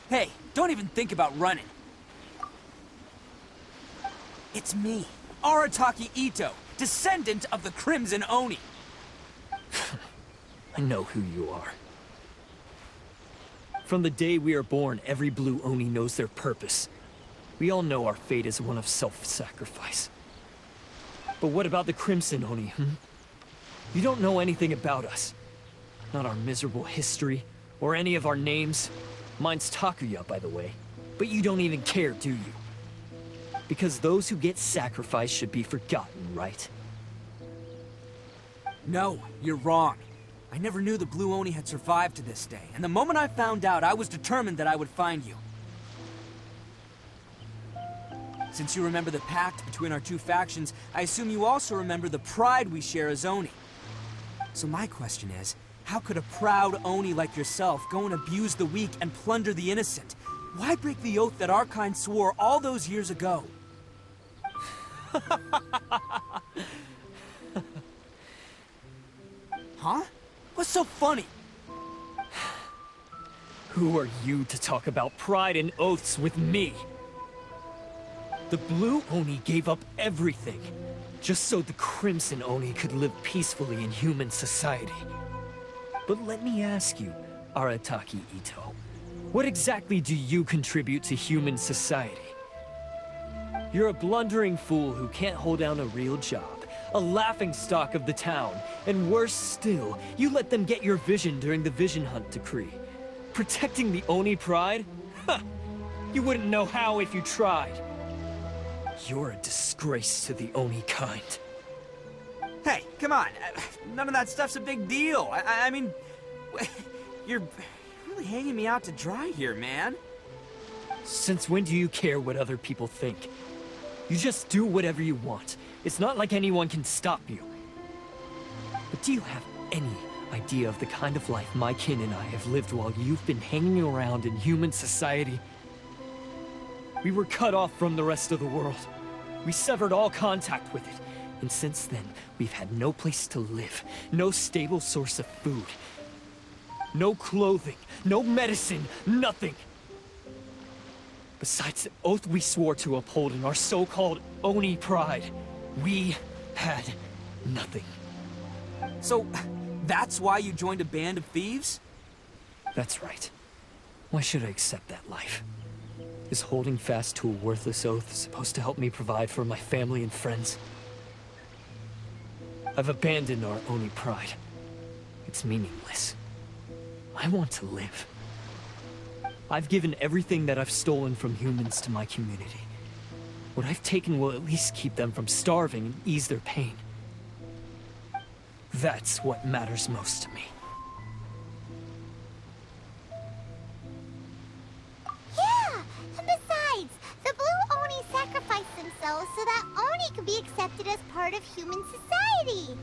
Hey, don't even think about running. It's me, Arataki Itto, descendant of the Crimson Oni. I know who you are. From the day we are born, every blue Oni knows their purpose. We all know our fate is one of self-sacrifice. But what about the Crimson Oni, You don't know anything about us. Not our miserable history, or any of our names. Mine's Takuya, by the way. But you don't even care, do you? Because those who get sacrificed should be forgotten, right? No, you're wrong. I never knew the Blue Oni had survived to this day, and the moment I found out, I was determined that I would find you. Since you remember the pact between our two factions, I assume you also remember the pride we share as Oni. So my question is, how could a proud Oni like yourself go and abuse the weak and plunder the innocent? Why break the oath that our kind swore all those years ago? Huh? What's so funny? Who are you to talk about pride and oaths with me? The Blue Oni gave up everything, just so the Crimson Oni could live peacefully in human society. But let me ask you, Arataki Itto, what exactly do you contribute to human society? You're a blundering fool who can't hold down a real job, a laughingstock of the town, and worse still, you let them get your vision during the Vision Hunt decree. Protecting the Oni pride? Huh! You wouldn't know how if you tried. You're a disgrace to the Oni kind. Hey, come on. None of that stuff's a big deal. I mean, you're really hanging me out to dry here, man. Since when do you care what other people think? You just do whatever you want. It's not like anyone can stop you. But do you have any idea of the kind of life my kin and I have lived while you've been hanging around in human society? We were cut off from the rest of the world. We severed all contact with it. And since then, we've had no place to live, no stable source of food, no clothing, no medicine, nothing. Besides the oath we swore to uphold in our so-called Oni pride, we had nothing. So, that's why you joined a band of thieves? That's right. Why should I accept that life? Is holding fast to a worthless oath supposed to help me provide for my family and friends? I've abandoned our Oni pride. It's meaningless. I want to live. I've given everything that I've stolen from humans to my community. What I've taken will at least keep them from starving and ease their pain. That's what matters most to me. Yeah! And besides, the Blue Oni sacrificed themselves so that Oni could be accepted as part of human society.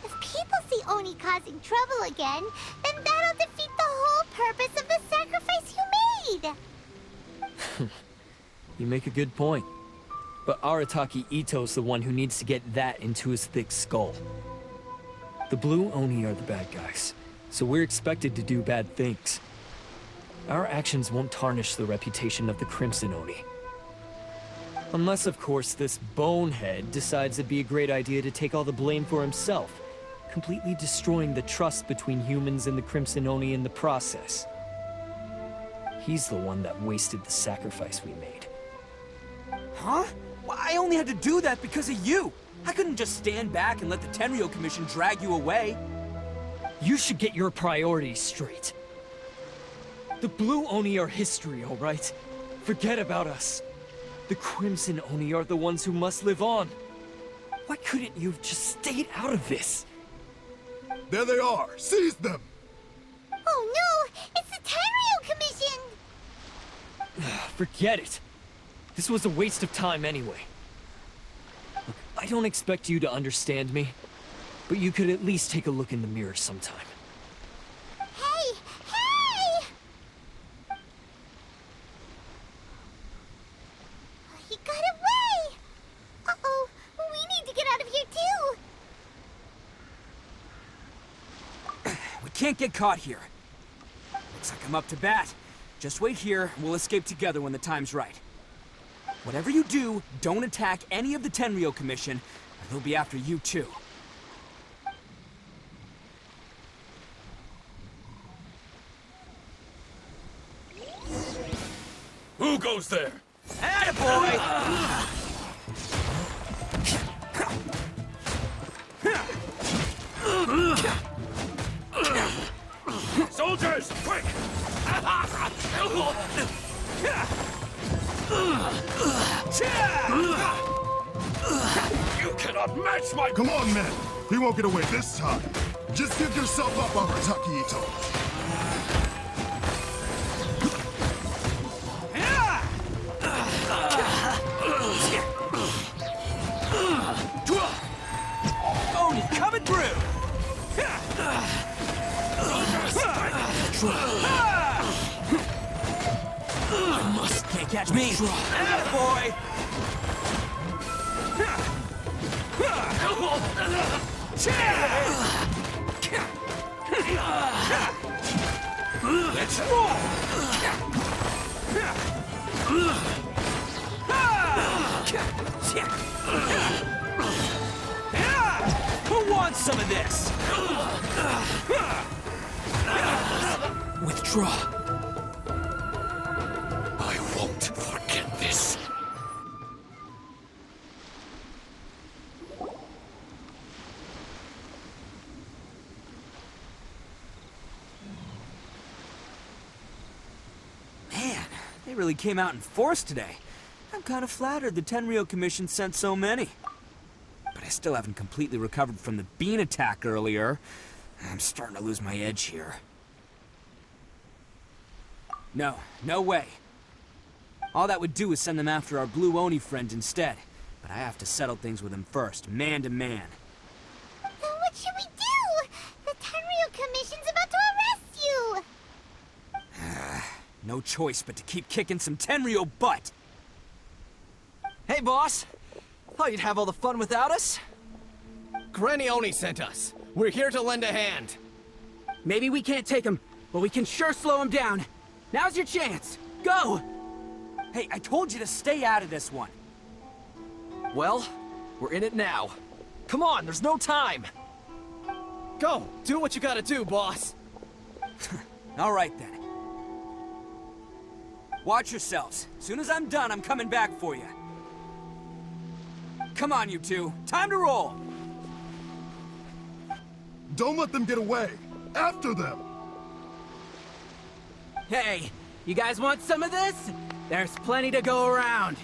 If people see Oni causing trouble again, then that'll defeat the whole purpose of the sacrifice you made! You make a good point. But Arataki Itto's the one who needs to get that into his thick skull. The Blue Oni are the bad guys, so we're expected to do bad things. Our actions won't tarnish the reputation of the Crimson Oni. Unless, of course, this bonehead decides it'd be a great idea to take all the blame for himself, completely destroying the trust between humans and the Crimson Oni in the process. He's the one that wasted the sacrifice we made. Huh? Well, I only had to do that because of you. I couldn't just stand back and let the Tenryo Commission drag you away. You should get your priorities straight. The Blue Oni are history, all right? Forget about us. The Crimson Oni are the ones who must live on. Why couldn't you have just stayed out of this? There they are! Seize them! Oh no! It's the Tenryo Commission! Forget it. This was a waste of time anyway. Look, I don't expect you to understand me, but you could at least take a look in the mirror sometime. Hey! Hey! He got away! Uh-oh, we need to get out of here too! We can't get caught here. Looks like I'm up to bat. Just wait here, we'll escape together when the time's right. Whatever you do, don't attack any of the Tenryo Commission, or they'll be after you too. Who goes there? Attaboy! Soldiers, quick! You cannot match my... Come on, men! He won't get away this time! Just give yourself up, Arataki Itto! through! I must. Can't catch me. Attaboy! Let's roll! Who wants some of this? Withdraw. I won't forget this. Man, they really came out in force today. I'm kind of flattered the Tenryou Commission sent so many. But I still haven't completely recovered from the bean attack earlier. I'm starting to lose my edge here. No way. All that would do is send them after our blue Oni friend instead. But I have to settle things with him first, man to man. Then what should we do? The Tenryou Commission's about to arrest you! No choice but to keep kicking some Tenryou butt. Hey, boss. Thought you'd have all the fun without us? Granny Oni sent us. We're here to lend a hand. Maybe we can't take him, but we can sure slow him down. Now's your chance. Go! Hey, I told you to stay out of this one. Well, we're in it now. Come on, there's no time. Go, do what you gotta do, boss. All right, then. Watch yourselves. As soon as I'm done, I'm coming back for you. Come on, you two. Time to roll. Don't let them get away. After them. Hey, you guys want some of this? There's plenty to go around.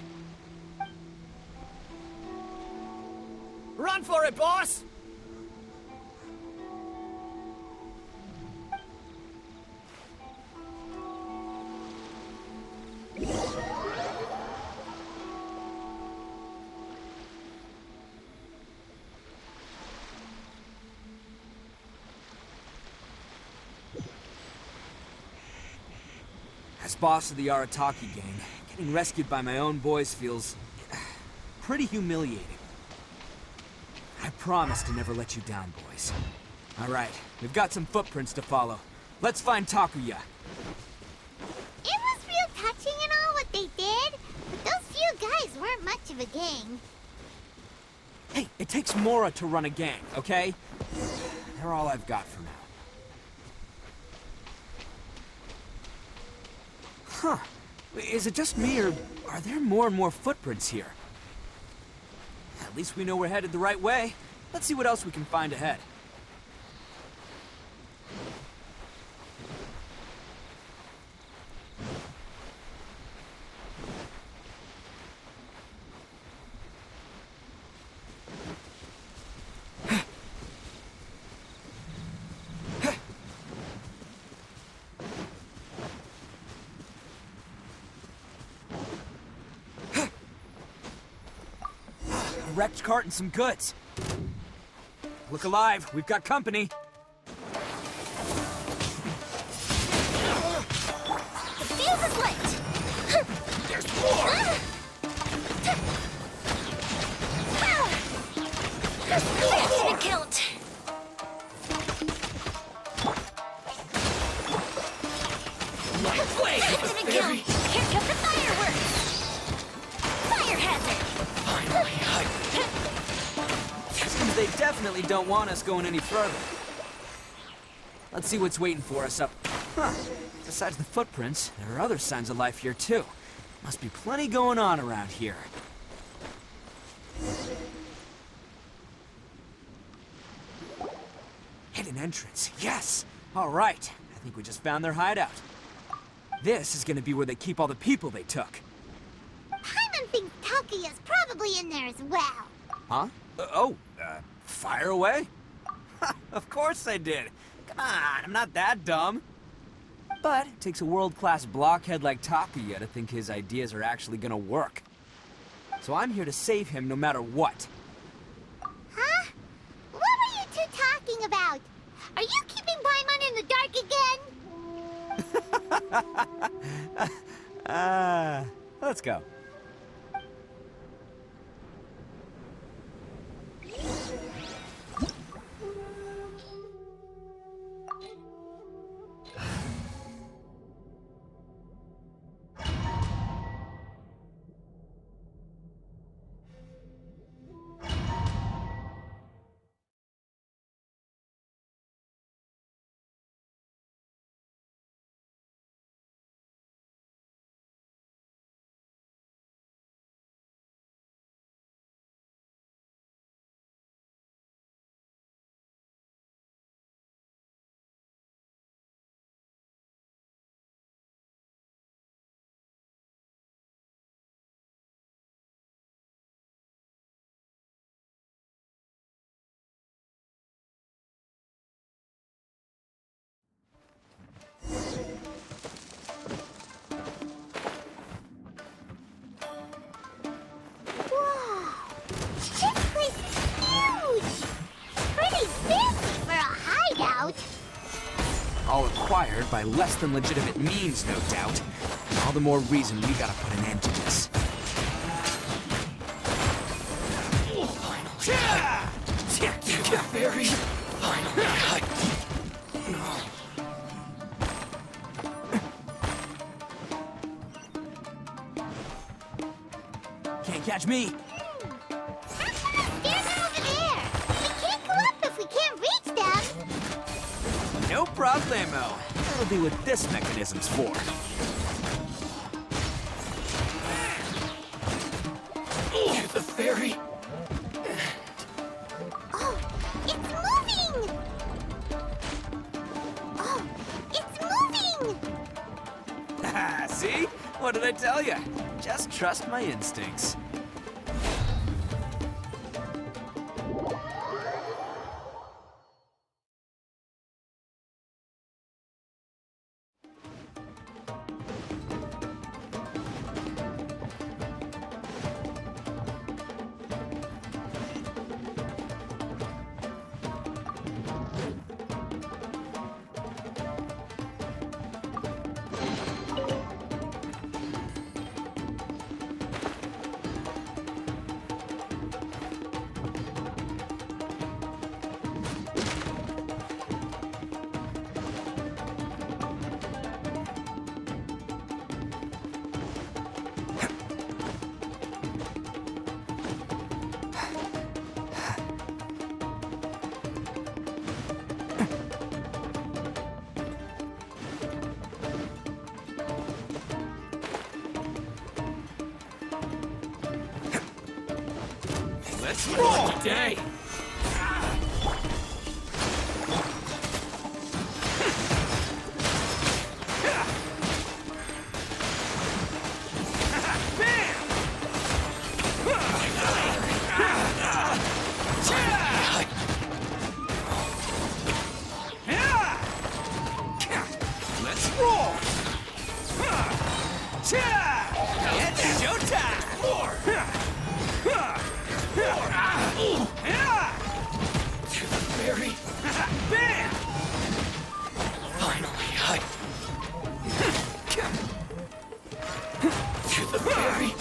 Run for it, boss! As boss of the Arataki gang, getting rescued by my own boys feels pretty humiliating. I promise to never let you down, boys. All right, we've got some footprints to follow. Let's find Takuya. It was real touching and all what they did, but those few guys weren't much of a gang. Hey, it takes Mora to run a gang, okay? They're all I've got for now. Huh. Is it just me, or are there more and more footprints here? At least we know we're headed the right way. Let's see what else we can find ahead. Wrecked cart and some goods. Look alive, we've got company. The fuse is lit! There's more! Accident count! Accident count! Here come the fireworks! Fire hazard! Seems they definitely don't want us going any further. Let's see what's waiting for us up. Huh. Besides the footprints, there are other signs of life here too. Must be plenty going on around here. Hidden entrance, yes! All right, I think we just found their hideout. This is gonna be where they keep all the people they took. Paimon thinks Takuya's probably in there as well. Huh? Fire away? Of course I did. Come on, I'm not that dumb. But it takes a world-class blockhead like Takuya to think his ideas are actually gonna work. So I'm here to save him no matter what. Huh? What were you two talking about? Are you keeping Paimon in the dark again? Let's go. Wow, this place is huge! Pretty fancy for a hideout. All acquired by less than legitimate means, no doubt. All the more reason we gotta put an end to this. Very finally. Can't catch me. Stairs are over there. We can't go up if we can't reach them. No problemo. That'll be what this mechanism's for. The ferry. Oh, it's moving! Oh, it's moving! See? What did I tell you? Just trust my instincts. Let's roll today. Let's roll! It's showtime! To the ferry. Bam! Finally, to the ferry.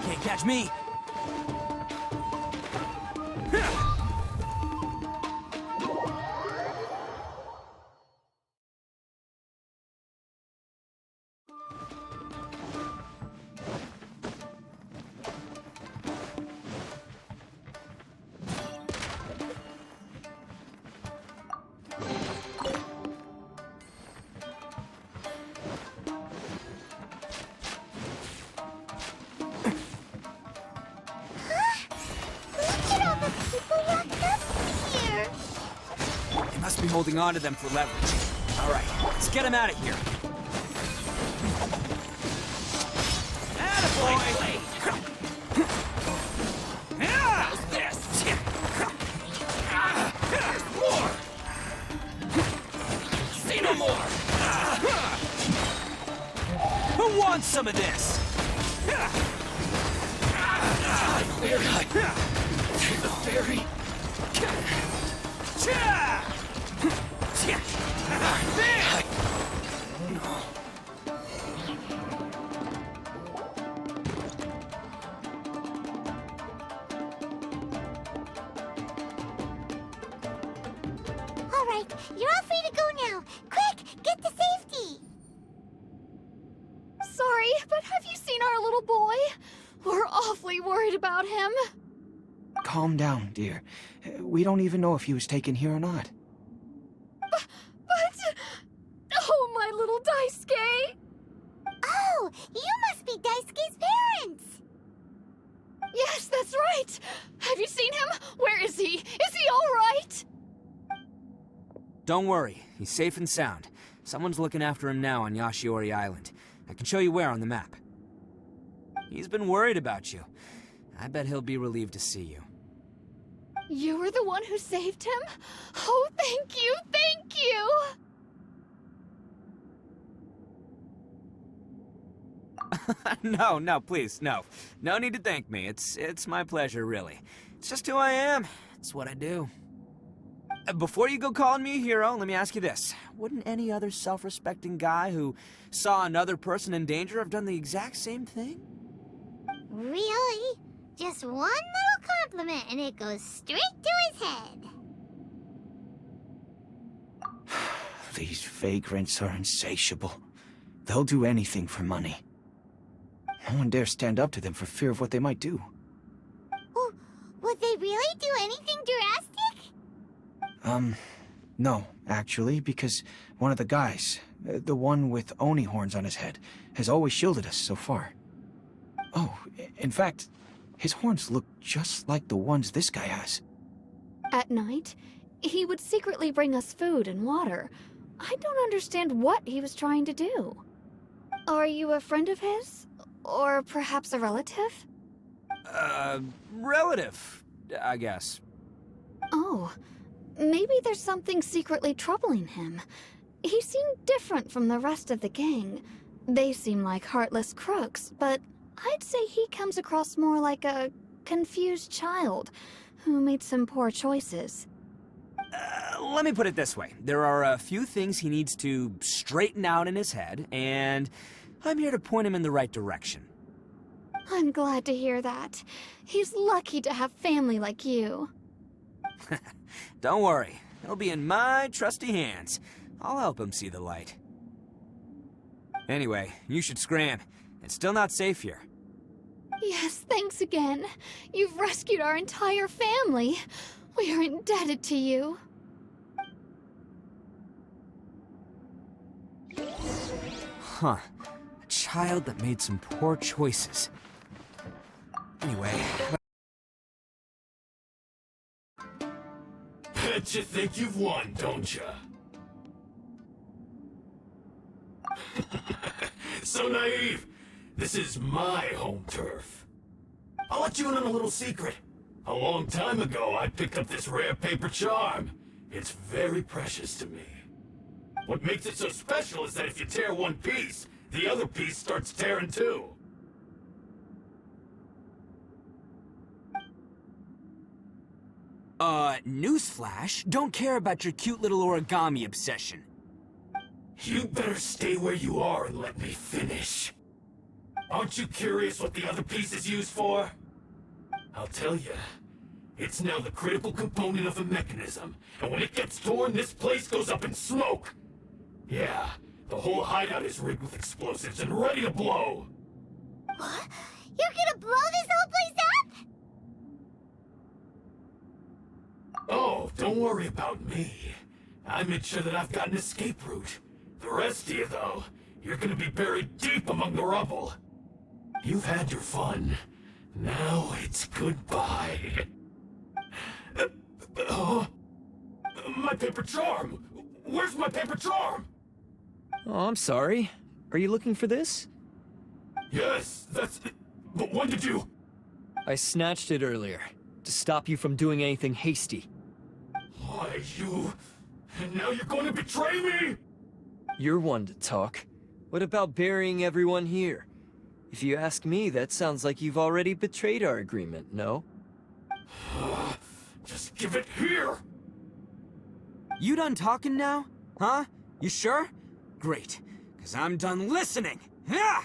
Can't catch me. holding onto them for leverage. All right, let's get him out of here. Attaboy! How's this? There's more! Say no more! Who wants some of this? The fairy. All right, you're all free to go now. Quick, get to safety. Sorry, but have you seen our little boy? We're awfully worried about him. Calm down, dear. We don't even know if he was taken here or not. But... Oh, my little Daisuke! Oh, you must be Daisuke's parents. Yes, that's right! Have you seen him? Where is he? Is he all right? Don't worry, he's safe and sound. Someone's looking after him now on Yashiori Island. I can show you where on the map. He's been worried about you. I bet he'll be relieved to see you. You were the one who saved him? Oh, thank you, thank you! No, please, no. No need to thank me. It's my pleasure, really. It's just who I am. It's what I do. Before you go calling me a hero, let me ask you this. Wouldn't any other self-respecting guy who saw another person in danger have done the exact same thing? Really? Just one little compliment and it goes straight to his head. These vagrants are insatiable. They'll do anything for money. No one dares stand up to them for fear of what they might do. Would they really do anything drastic? No, actually, because one of the guys, the one with Oni horns on his head, has always shielded us so far. Oh, in fact, his horns look just like the ones this guy has. At night, he would secretly bring us food and water. I don't understand what he was trying to do. Are you a friend of his? Or perhaps a relative? Relative, I guess. Oh, maybe there's something secretly troubling him. He seemed different from the rest of the gang. They seem like heartless crooks, but I'd say he comes across more like a confused child who made some poor choices. Let me put it this way. There are a few things he needs to straighten out in his head, and I'm here to point him in the right direction. I'm glad to hear that. He's lucky to have family like you. Don't worry. He'll be in my trusty hands. I'll help him see the light. Anyway, you should scram. It's still not safe here. Yes, thanks again. You've rescued our entire family. We are indebted to you. Huh. A child that made some poor choices. Anyway... Bet you think you've won, don't ya? So naive. This is my home turf. I'll let you in on a little secret. A long time ago, I picked up this rare paper charm. It's very precious to me. What makes it so special is that if you tear one piece, the other piece starts tearing too. Newsflash, don't care about your cute little origami obsession. You better stay where you are and let me finish. Aren't you curious what the other piece is used for? I'll tell you. It's now the critical component of a mechanism, and when it gets torn, this place goes up in smoke. Yeah, the whole hideout is rigged with explosives and ready to blow. What? You're gonna blow this whole place up? Oh, don't worry about me. I made sure that I've got an escape route. The rest of you, though, you're gonna be buried deep among the rubble. You've had your fun. Now it's goodbye. My paper charm! Where's my paper charm? Oh, I'm sorry. Are you looking for this? Yes, that's it. But when did you... I snatched it earlier, to stop you from doing anything hasty. Why, you... And now you're going to betray me? You're one to talk. What about burying everyone here? If you ask me, that sounds like you've already betrayed our agreement, no? Just give it here! You done talking now? Huh? You sure? Great, because I'm done listening! Yeah!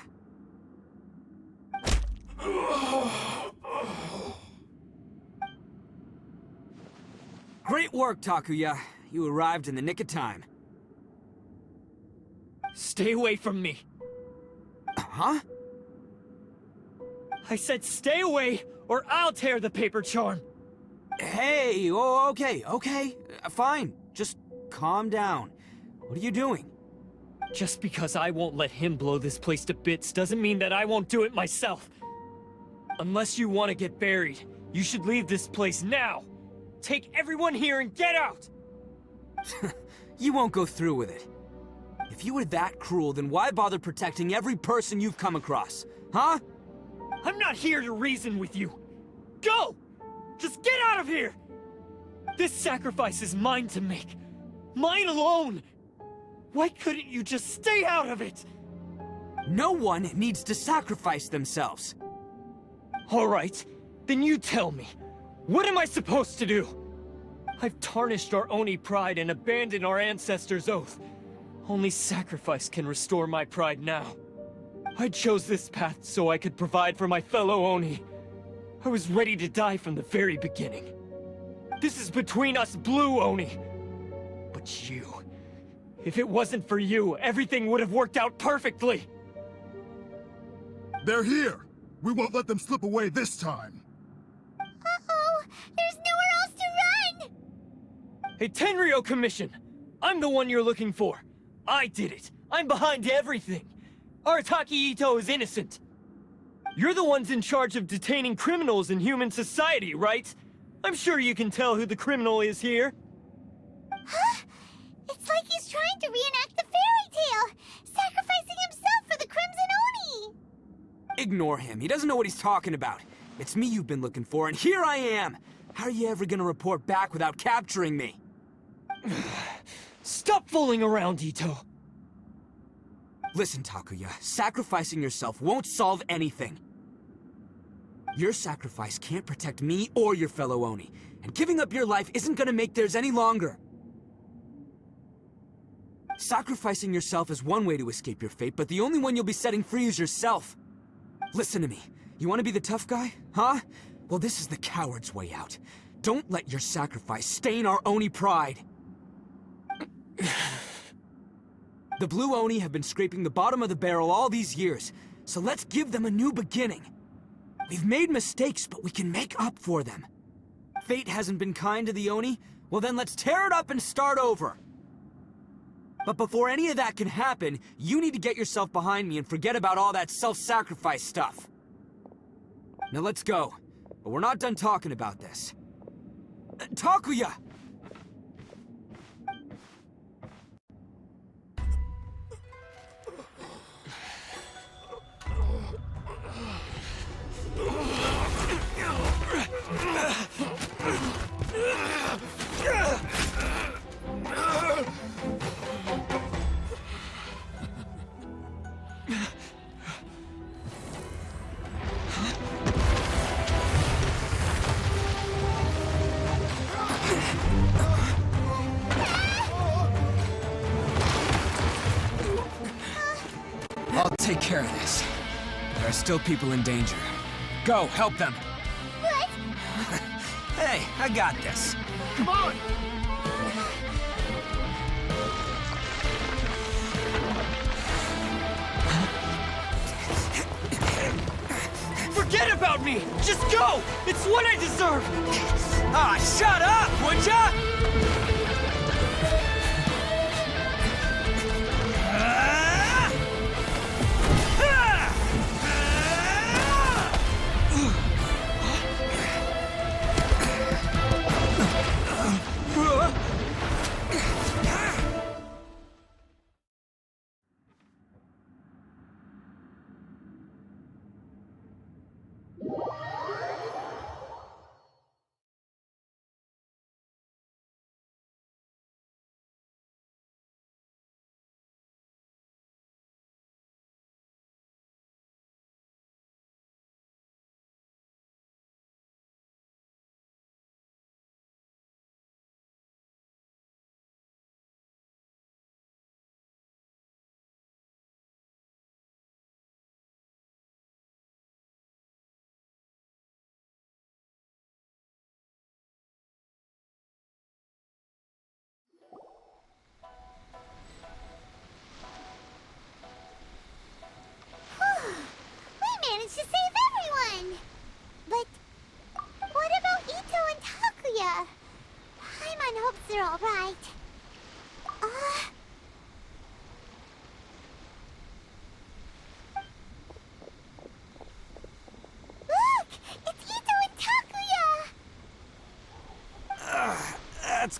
Great work, Takuya. You arrived in the nick of time. Stay away from me! Huh? I said stay away, or I'll tear the paper charm! Hey, oh, okay. Fine. Just calm down. What are you doing? Just because I won't let him blow this place to bits doesn't mean that I won't do it myself. Unless you want to get buried, you should leave this place now! Take everyone here and get out! You won't go through with it. If you were that cruel, then why bother protecting every person you've come across? Huh? I'm not here to reason with you! Go! Just get out of here! This sacrifice is mine to make. Mine alone! Why couldn't you just stay out of it? No one needs to sacrifice themselves. Alright, then you tell me. What am I supposed to do? I've tarnished our Oni pride and abandoned our ancestors' oath. Only sacrifice can restore my pride now. I chose this path so I could provide for my fellow Oni. I was ready to die from the very beginning. This is between us Blue Oni. But you... If it wasn't for you, everything would have worked out perfectly! They're here! We won't let them slip away this time! Uh-oh! There's nowhere else to run! Hey, Tenryo Commission! I'm the one you're looking for. I did it. I'm behind everything. Arataki Itto is innocent. You're the ones in charge of detaining criminals in human society, right? I'm sure you can tell who the criminal is here. Huh? It's like he's trying to reenact the fairy tale, sacrificing himself for the Crimson Oni! Ignore him. He doesn't know what he's talking about. It's me you've been looking for, and here I am! How are you ever gonna report back without capturing me? Stop fooling around, Itto! Listen, Takuya, sacrificing yourself won't solve anything. Your sacrifice can't protect me or your fellow Oni, and giving up your life isn't gonna make theirs any longer. Sacrificing yourself is one way to escape your fate, but the only one you'll be setting free is yourself. Listen to me. You want to be the tough guy? Huh? Well, this is the coward's way out. Don't let your sacrifice stain our Oni pride. The Blue Oni have been scraping the bottom of the barrel all these years, so let's give them a new beginning. We've made mistakes, but we can make up for them. Fate hasn't been kind to the Oni? Well then let's tear it up and start over. But before any of that can happen, you need to get yourself behind me and forget about all that self-sacrifice stuff. Now let's go. But we're not done talking about this. Takuya! I'll take care of this. There are still people in danger. Go, help them! What? Hey, I got this. Come on! Forget about me! Just go! It's what I deserve! Ah, shut up, would ya?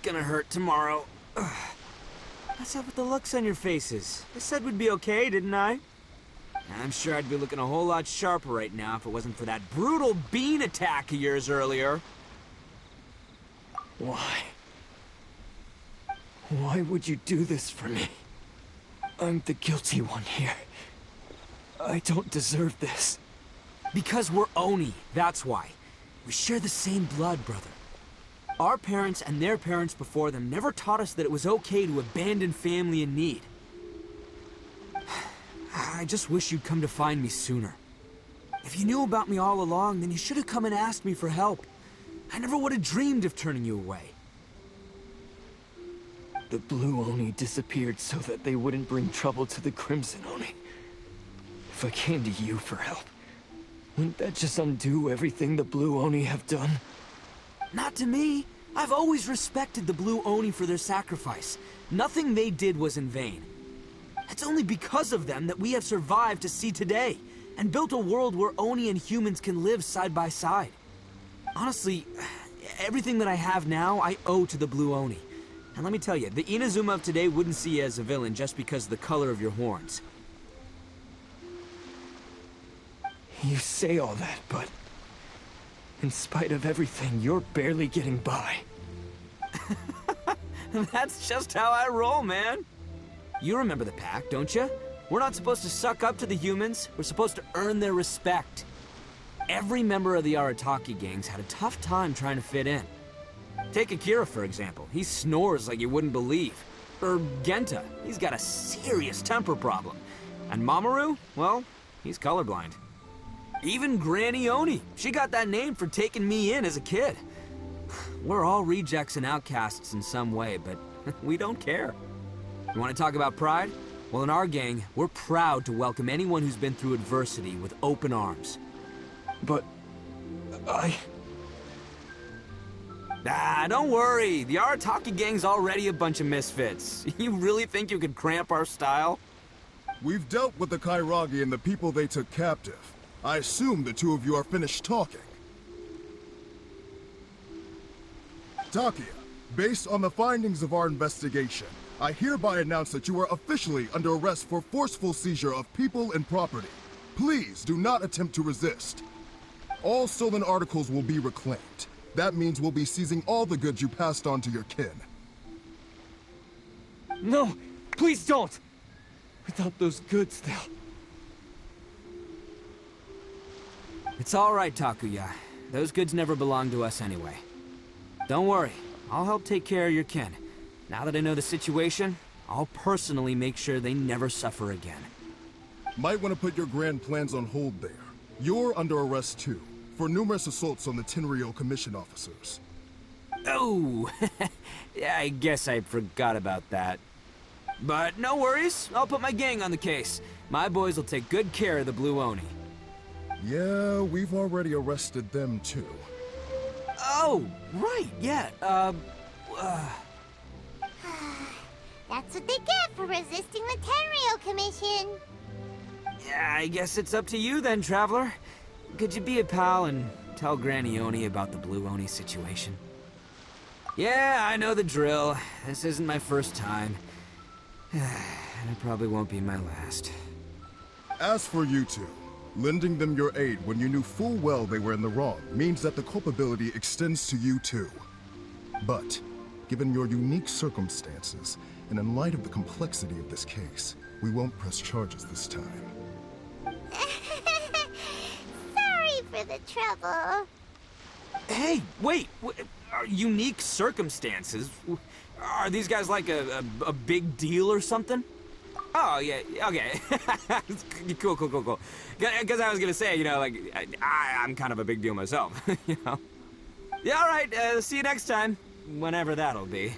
gonna hurt tomorrow. Ugh. What's up with the looks on your faces? I said we'd be okay, didn't I? I'm sure I'd be looking a whole lot sharper right now if it wasn't for that brutal bean attack of yours earlier. Why? Why would you do this for me? I'm the guilty one here. I don't deserve this. Because we're Oni, that's why. We share the same blood, brother. Our parents and their parents before them never taught us that it was okay to abandon family in need. I just wish you'd come to find me sooner. If you knew about me all along, then you should have come and asked me for help. I never would have dreamed of turning you away. The Blue Oni disappeared so that they wouldn't bring trouble to the Crimson Oni. If I came to you for help, wouldn't that just undo everything the Blue Oni have done? Not to me. I've always respected the Blue Oni for their sacrifice. Nothing they did was in vain. It's only because of them that we have survived to see today, and built a world where Oni and humans can live side by side. Honestly, everything that I have now, I owe to the Blue Oni. And let me tell you, the Inazuma of today wouldn't see you as a villain just because of the color of your horns. You say all that, but in spite of everything, you're barely getting by. That's just how I roll, man. You remember the pact, don't you? We're not supposed to suck up to the humans. We're supposed to earn their respect. Every member of the Arataki gangs had a tough time trying to fit in. Take Akira, for example. He snores like you wouldn't believe. Or Genta. He's got a serious temper problem. And Mamoru, well, he's colorblind. Even Granny Oni. She got that name for taking me in as a kid. We're all rejects and outcasts in some way, but we don't care. You want to talk about pride? Well, in our gang, we're proud to welcome anyone who's been through adversity with open arms. But don't worry. The Arataki gang's already a bunch of misfits. You really think you could cramp our style? We've dealt with the Kairagi and the people they took captive. I assume the two of you are finished talking. Takia, based on the findings of our investigation, I hereby announce that you are officially under arrest for forceful seizure of people and property. Please do not attempt to resist. All stolen articles will be reclaimed. That means we'll be seizing all the goods you passed on to your kin. no, please don't! Without those goods, they'll... It's all right, Takuya. Those goods never belonged to us anyway. Don't worry. I'll help take care of your kin. Now that I know the situation, I'll personally make sure they never suffer again. Might want to put your grand plans on hold there. You're under arrest too, for numerous assaults on the Tenryou Commission officers. Oh, yeah, I guess I forgot about that. But no worries, I'll put my gang on the case. My boys will take good care of the Blue Oni. Yeah, we've already arrested them too. Oh, right, yeah, That's what they get for resisting the Tenryou Commission. yeah, I guess it's up to you then, Traveler. Could you be a pal and tell Granny Oni about the Blue Oni situation? Yeah, I know the drill. This isn't my first time. And it probably won't be my last. As for you two, lending them your aid when you knew full well they were in the wrong means that the culpability extends to you too. But, given your unique circumstances, and in light of the complexity of this case, we won't press charges this time. Sorry for the trouble. Hey, wait! Unique circumstances? Are these guys like a big deal or something? Oh, yeah, okay. Cool. Because I was gonna say, you know, like, I'm kind of a big deal myself, you know? Yeah, all right, see you next time. Whenever that'll be.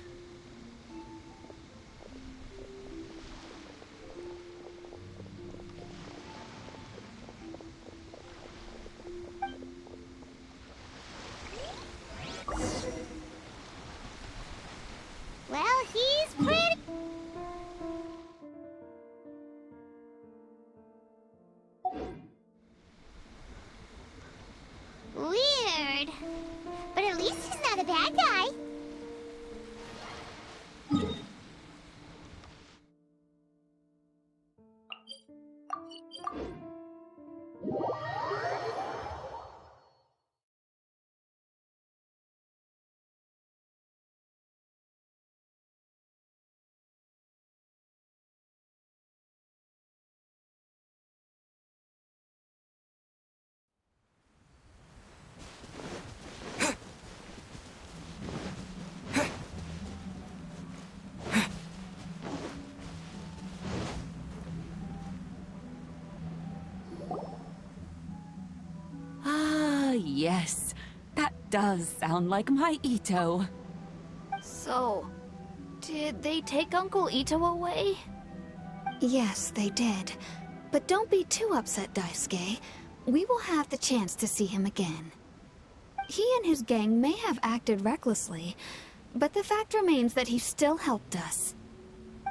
Well, he's pretty... Weird. But at least he's not a bad guy. Ah, yes. That does sound like my Itto. So, did they take Uncle Itto away? Yes, they did. But don't be too upset, Daisuke. We will have the chance to see him again. He and his gang may have acted recklessly, but the fact remains that he still helped us.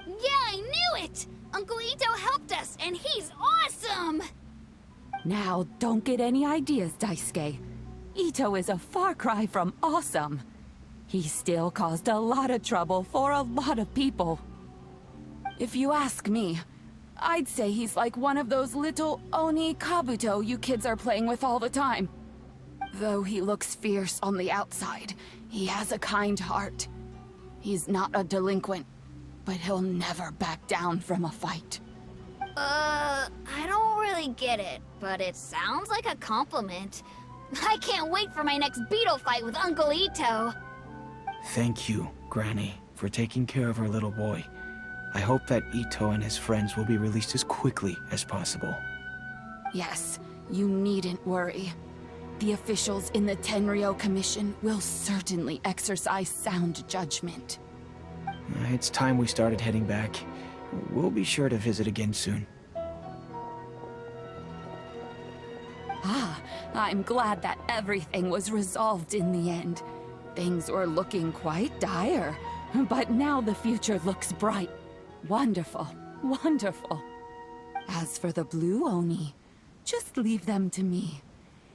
Yeah, I knew it! Uncle Itto helped us, and he's awesome! Now, don't get any ideas, Daisuke. Itto is a far cry from awesome. He still caused a lot of trouble for a lot of people. If you ask me, I'd say he's like one of those little Oni Kabuto you kids are playing with all the time. Though he looks fierce on the outside, he has a kind heart. He's not a delinquent, but he'll never back down from a fight. I don't really get it, but it sounds like a compliment. I can't wait for my next beetle fight with Uncle Itto. Thank you, Granny, for taking care of our little boy. I hope that Itto and his friends will be released as quickly as possible. Yes, you needn't worry. The officials in the Tenryo Commission will certainly exercise sound judgment. It's time we started heading back. We'll be sure to visit again soon. Ah, I'm glad that everything was resolved in the end. Things were looking quite dire, but now the future looks bright. Wonderful, wonderful. As for the Blue Oni, just leave them to me.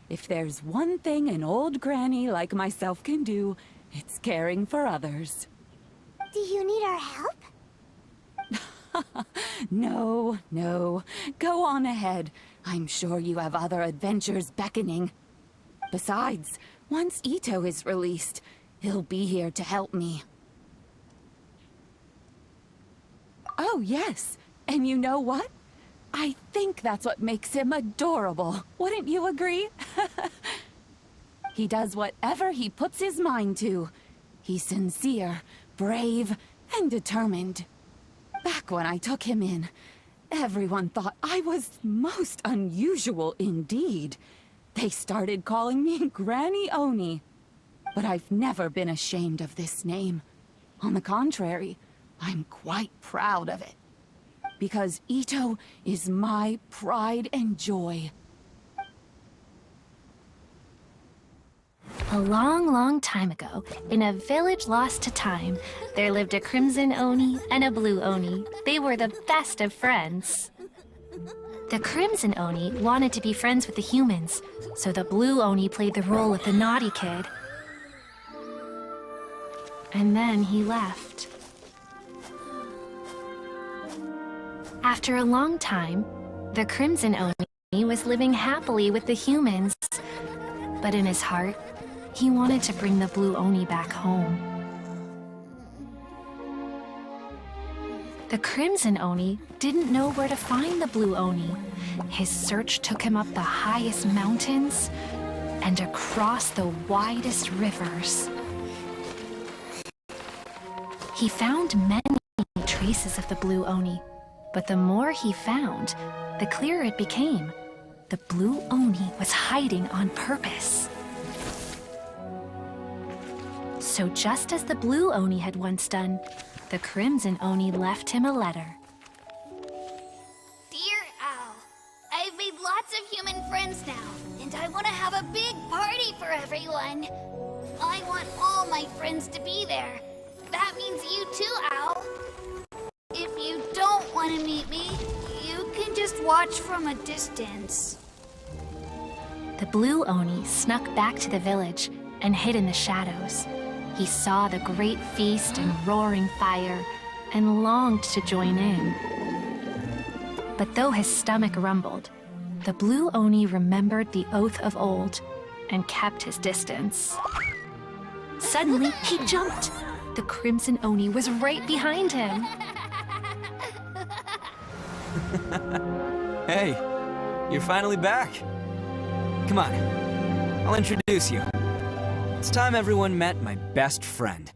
If there's one thing an old granny like myself can do, it's caring for others. Do you need our help? No, no. Go on ahead. I'm sure you have other adventures beckoning. Besides, once Itto is released, he'll be here to help me. Oh, yes. And you know what? I think that's what makes him adorable. Wouldn't you agree? He does whatever he puts his mind to. He's sincere, brave, and determined. Back when I took him in, everyone thought I was most unusual indeed. They started calling me Granny Oni. But I've never been ashamed of this name. On the contrary, I'm quite proud of it. Because Itto is my pride and joy. A long, long time ago, in a village lost to time, there lived a Crimson Oni and a Blue Oni. They were the best of friends. The Crimson Oni wanted to be friends with the humans, so the Blue Oni played the role of the naughty kid. And then he left. After a long time, the Crimson Oni was living happily with the humans. But in his heart, he wanted to bring the Blue Oni back home. The Crimson Oni didn't know where to find the Blue Oni. His search took him up the highest mountains and across the widest rivers. He found many traces of the Blue Oni, but the more he found, the clearer it became. The Blue Oni was hiding on purpose. So just as the Blue Oni had once done, the Crimson Oni left him a letter. Dear Owl, I've made lots of human friends now, and I want to have a big party for everyone. I want all my friends to be there. That means you too, Owl. If you don't want to meet me, you can just watch from a distance. The Blue Oni snuck back to the village and hid in the shadows. He saw the great feast and roaring fire and longed to join in. But though his stomach rumbled, The Blue Oni remembered the oath of old and kept his distance. Suddenly, he jumped. The Crimson Oni was right behind him. Hey, you're finally back. Come on, I'll introduce you. It's time everyone met my best friend.